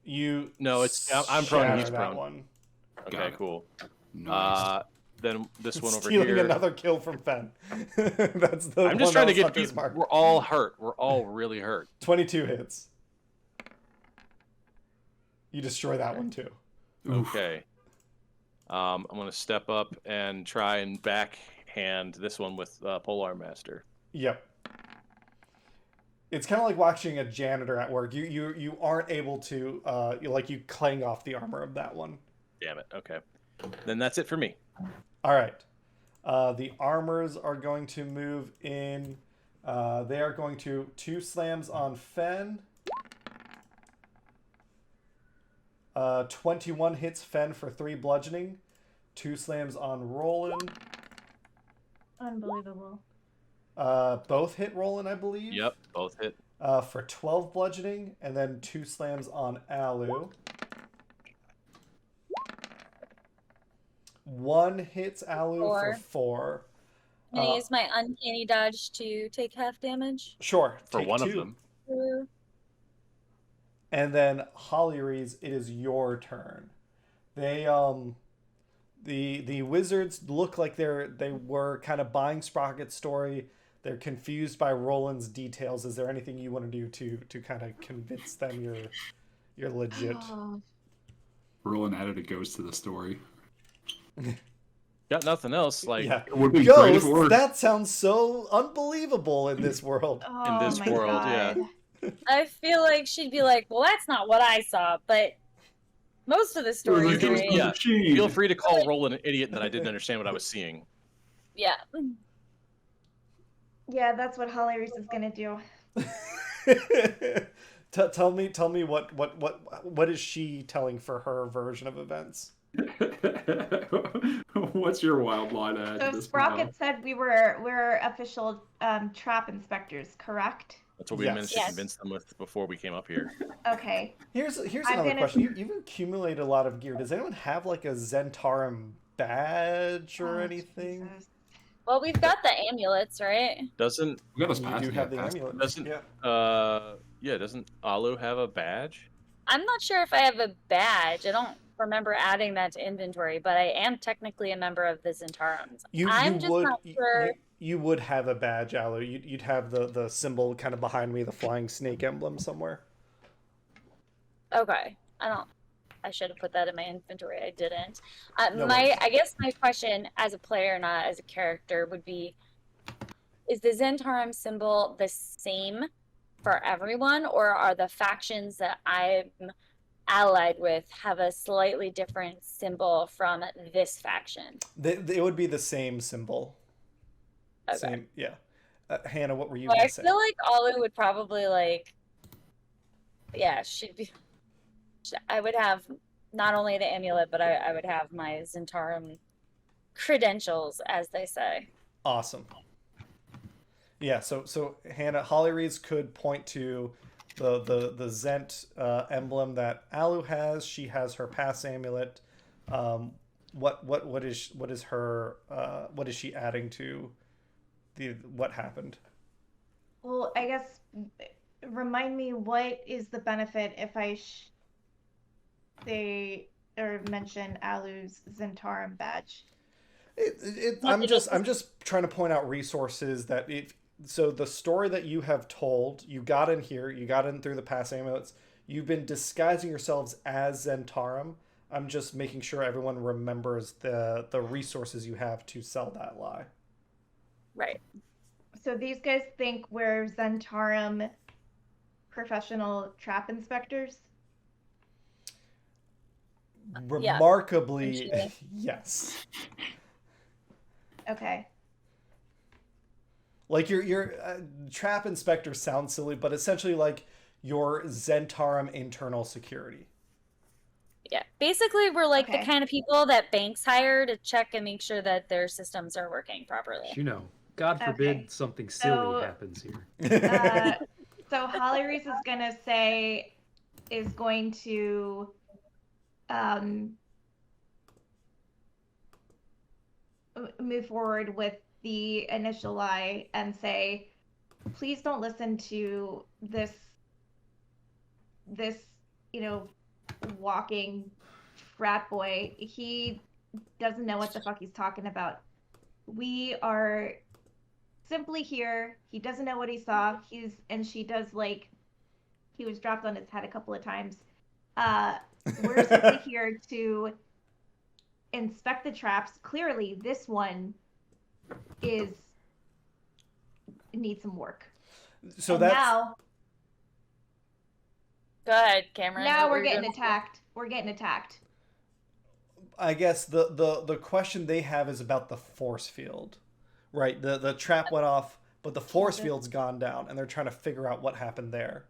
You. No, I'm prone, shatter he's that prone. one. Okay, Got it. cool. Nice. Then this one over Stealing here. another kill from Fen. That's the. I'm just one trying to that was get Hunter's people. mark. We're all hurt. We're all really hurt. 22 hits. You destroy that one too. Oof. Okay. I'm gonna step up and try and backhand this one with Polar Master. Yep. It's kind of like watching a janitor at work. You aren't able to you clang off the armor of that one. Damn it. Okay. Then that's it for me. All right. The armors are going to move in. They are going to 2 slams on Fen. 21 hits Fen for 3 bludgeoning. 2 slams on Roland. Unbelievable. Both hit Roland, I believe. Yep. Both hit. For 12 bludgeoning, and then 2 slams on Alu. 1 hits Alu for 4. I'm gonna use my uncanny dodge to take half damage. Sure. For take one 2. of them. And then Hollyrees, it is your turn. They the wizards look like they were kind of buying Sprocket's story. They're confused by Roland's details. Is there anything you want to do to kind of convince them you're legit? Roland added a ghost to the story. Got nothing else. Like Yeah. It would be great if Ghosts, it were. that sounds so unbelievable in this world. Oh, this my world, God. yeah. I feel like she'd be like, "Well, that's not what I saw," but most of the story Like, is it was great. yeah. machine. Feel free to call Roland an idiot that I didn't understand what I was seeing. Yeah. Yeah, that's what Holly Reese is gonna do. Tell me what is she telling for her version of events? What's your wild line at? So Sprocket said we're official trap inspectors, correct? That's what we Yes. managed to convince them with before we came up here. Okay. Here's I'm another gonna- question. You've accumulated a lot of gear. Does anyone have like a Zentarum badge or Oh, anything? Jesus. Well, we've got the amulets, right? Doesn't We got those You past- do have the past- amulet. doesn't Yeah. doesn't Alu have a badge? I'm not sure if I have a badge. I don't remember adding that to inventory, but I am technically a member of the Zentarums. I'm just not sure. You would have a badge, Alu. You'd have the symbol kind of behind me, the flying snake emblem somewhere. Okay, I should have put that in my inventory. I didn't. No worries. I guess my question as a player, not as a character, would be: is the Zentarum symbol the same for everyone, or are the factions that I'm allied with have a slightly different symbol from this faction? It would be the same symbol. Okay. Same, yeah. Hannah, what were you Well, gonna I say? feel like Alu would probably she'd be. I would have not only the amulet, but I would have my Zentarum credentials, as they say. Awesome. Yeah, so Hannah, Hollyrees could point to the Zent emblem that Alu has. She has her pass amulet. What is her what is she adding to what happened? Well, I guess remind me, what is the benefit if I say or mention Alu's Zentarum badge? I'm just trying to point out resources that so the story that you have told, you got in here, you got in through the pass amulets, you've been disguising yourselves as Zentarum. I'm just making sure everyone remembers the resources you have to sell that lie. Right. So these guys think we're Zentarum professional trap inspectors? Yeah, Remarkably, essentially. yes. Okay. Like your trap inspector sounds silly, but essentially like your Zentarum internal security. Yeah. Basically, we're like Okay. the kind of people that banks hire to check and make sure that their systems are working properly. You know, God forbid Okay. something silly So- happens here. So Hollyrees is going to move forward with the initial lie and say, please don't listen to this walking frat boy. He doesn't know what the fuck he's talking about. We are simply here. He doesn't know what he saw. He was dropped on his head a couple of times. We're simply here to inspect the traps. Clearly, this one needs some work. So And that's now Go ahead, Cameron. now what we're were you getting gonna say? attacked. We're getting attacked. I guess the question they have is about the force field. Right? The trap went off, but the force field's gone down, and they're trying to figure out what happened there.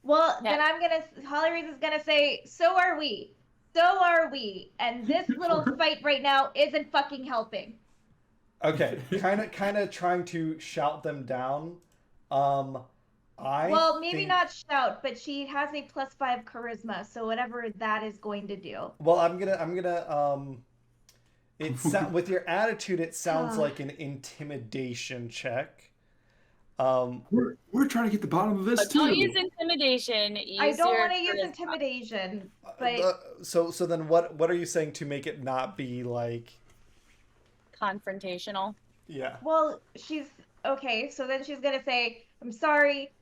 Well, Yeah. then Hollyrees is gonna say, so are we. So are we. And this little fight right now isn't fucking helping. Okay, kind of trying to shout them down. Well, maybe think- not shout, but she has a +5 charisma, so whatever that is going to do. Well, I'm gonna with your attitude, it sounds like an intimidation check. We're trying to get the bottom of this But too. don't use intimidation. I don't your want to use charisma. intimidation, but So then what are you saying to make it not be like? Confrontational. Yeah. well, she's okay. So then she's gonna say, "I'm sorry.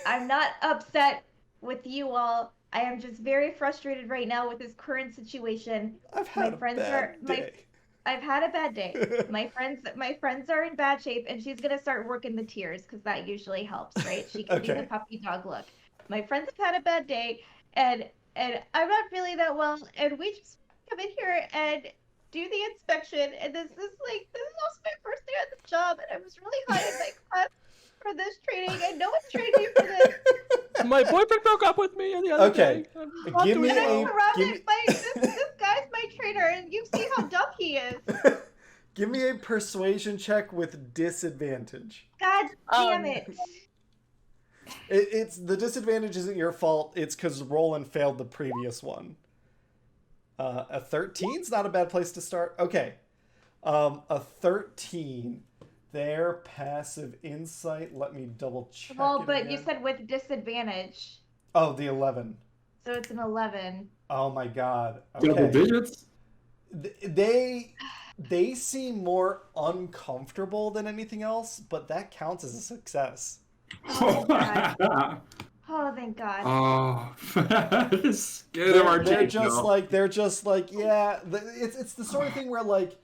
I'm not upset with you all. I am just very frustrated right now with this current situation. I've had a bad day. I've had a bad day. My friends are in bad shape," and she's gonna start working the tears because that usually helps, right? She can do Okay. the puppy dog look. My friends have had a bad day, and I'm not feeling that well, and we just come in here and do the inspection, and this is also my first day at the job, and I was really high in my class for this training, and no one's trained me for this. My boyfriend broke up with me the other Okay. day. Give me And I'm a surrounded by this guy's my trainer, and you see how dumb he is. give me a persuasion check with disadvantage. God Oh, damn no. it. It's the disadvantage isn't your fault. It's because Roland failed the previous one. A 13's not a bad place to start. Okay. A 13. Their passive insight. Let me double check. Well, it but again. you said with disadvantage, Oh, the 11. so it's an 11. Oh my god. Double Okay. digits. They seem more uncomfortable than anything else, but that counts as a success. Oh, God. Oh, thank God. Oh, get them our They're take, just though. like yeah. It's the sort of thing where like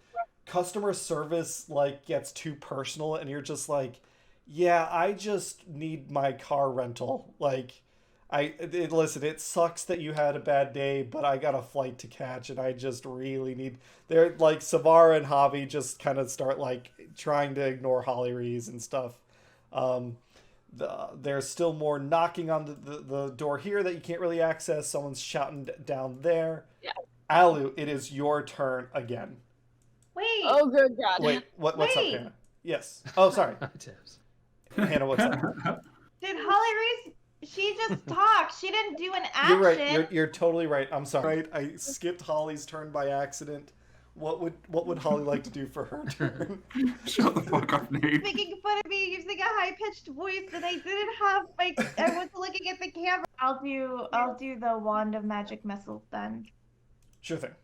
customer service like gets too personal, and you're just like, yeah, I just need my car rental. Like, listen, it sucks that you had a bad day, but I got a flight to catch, and I just really need. They're like Savara and Javi just kind of start like trying to ignore Holly Rees and stuff. There's still more knocking on the door here that you can't really access. Someone's shouting down there. Yeah. Alu, it is your turn again. Wait. Oh, good God. Wait, what's up, Wait. Hannah? Yes. Oh, sorry. Tips. Hannah, what's up? Did Holly Reese? She just talked. She didn't do an action. You're right. You're totally right. I'm sorry. I skipped Holly's turn by accident. What would Holly like to do for her turn? Shut the fuck up, Nate. Making fun of me using a high pitched voice that I didn't have. Like I was looking at the camera. I'll do the wand of magic missiles then. Sure thing.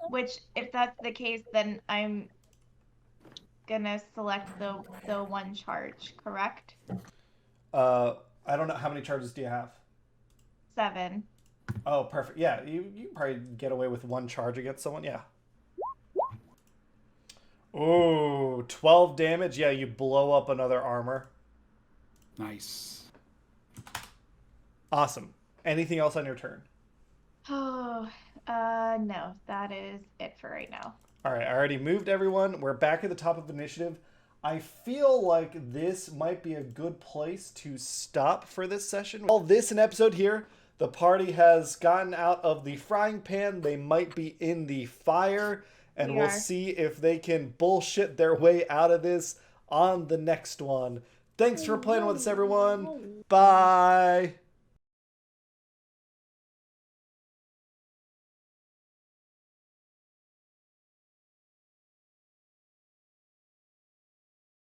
Which, if that's the case, then I'm gonna select the one charge. Correct? I don't know how many charges do you have. 7. Oh, perfect. Yeah, you probably get away with one charge against someone. Yeah. Oh, 12 damage. Yeah, you blow up another armor. Nice. Awesome. Anything else on your turn? Oh, no. That is it for right now. All right, I already moved everyone. We're back at the top of initiative. I feel like this might be a good place to stop for this session. Well, this an episode here. The party has gotten out of the frying pan. They might be in the fire, and we'll see if they can bullshit their way out of this on the next one. Thanks for playing with us, everyone. Bye.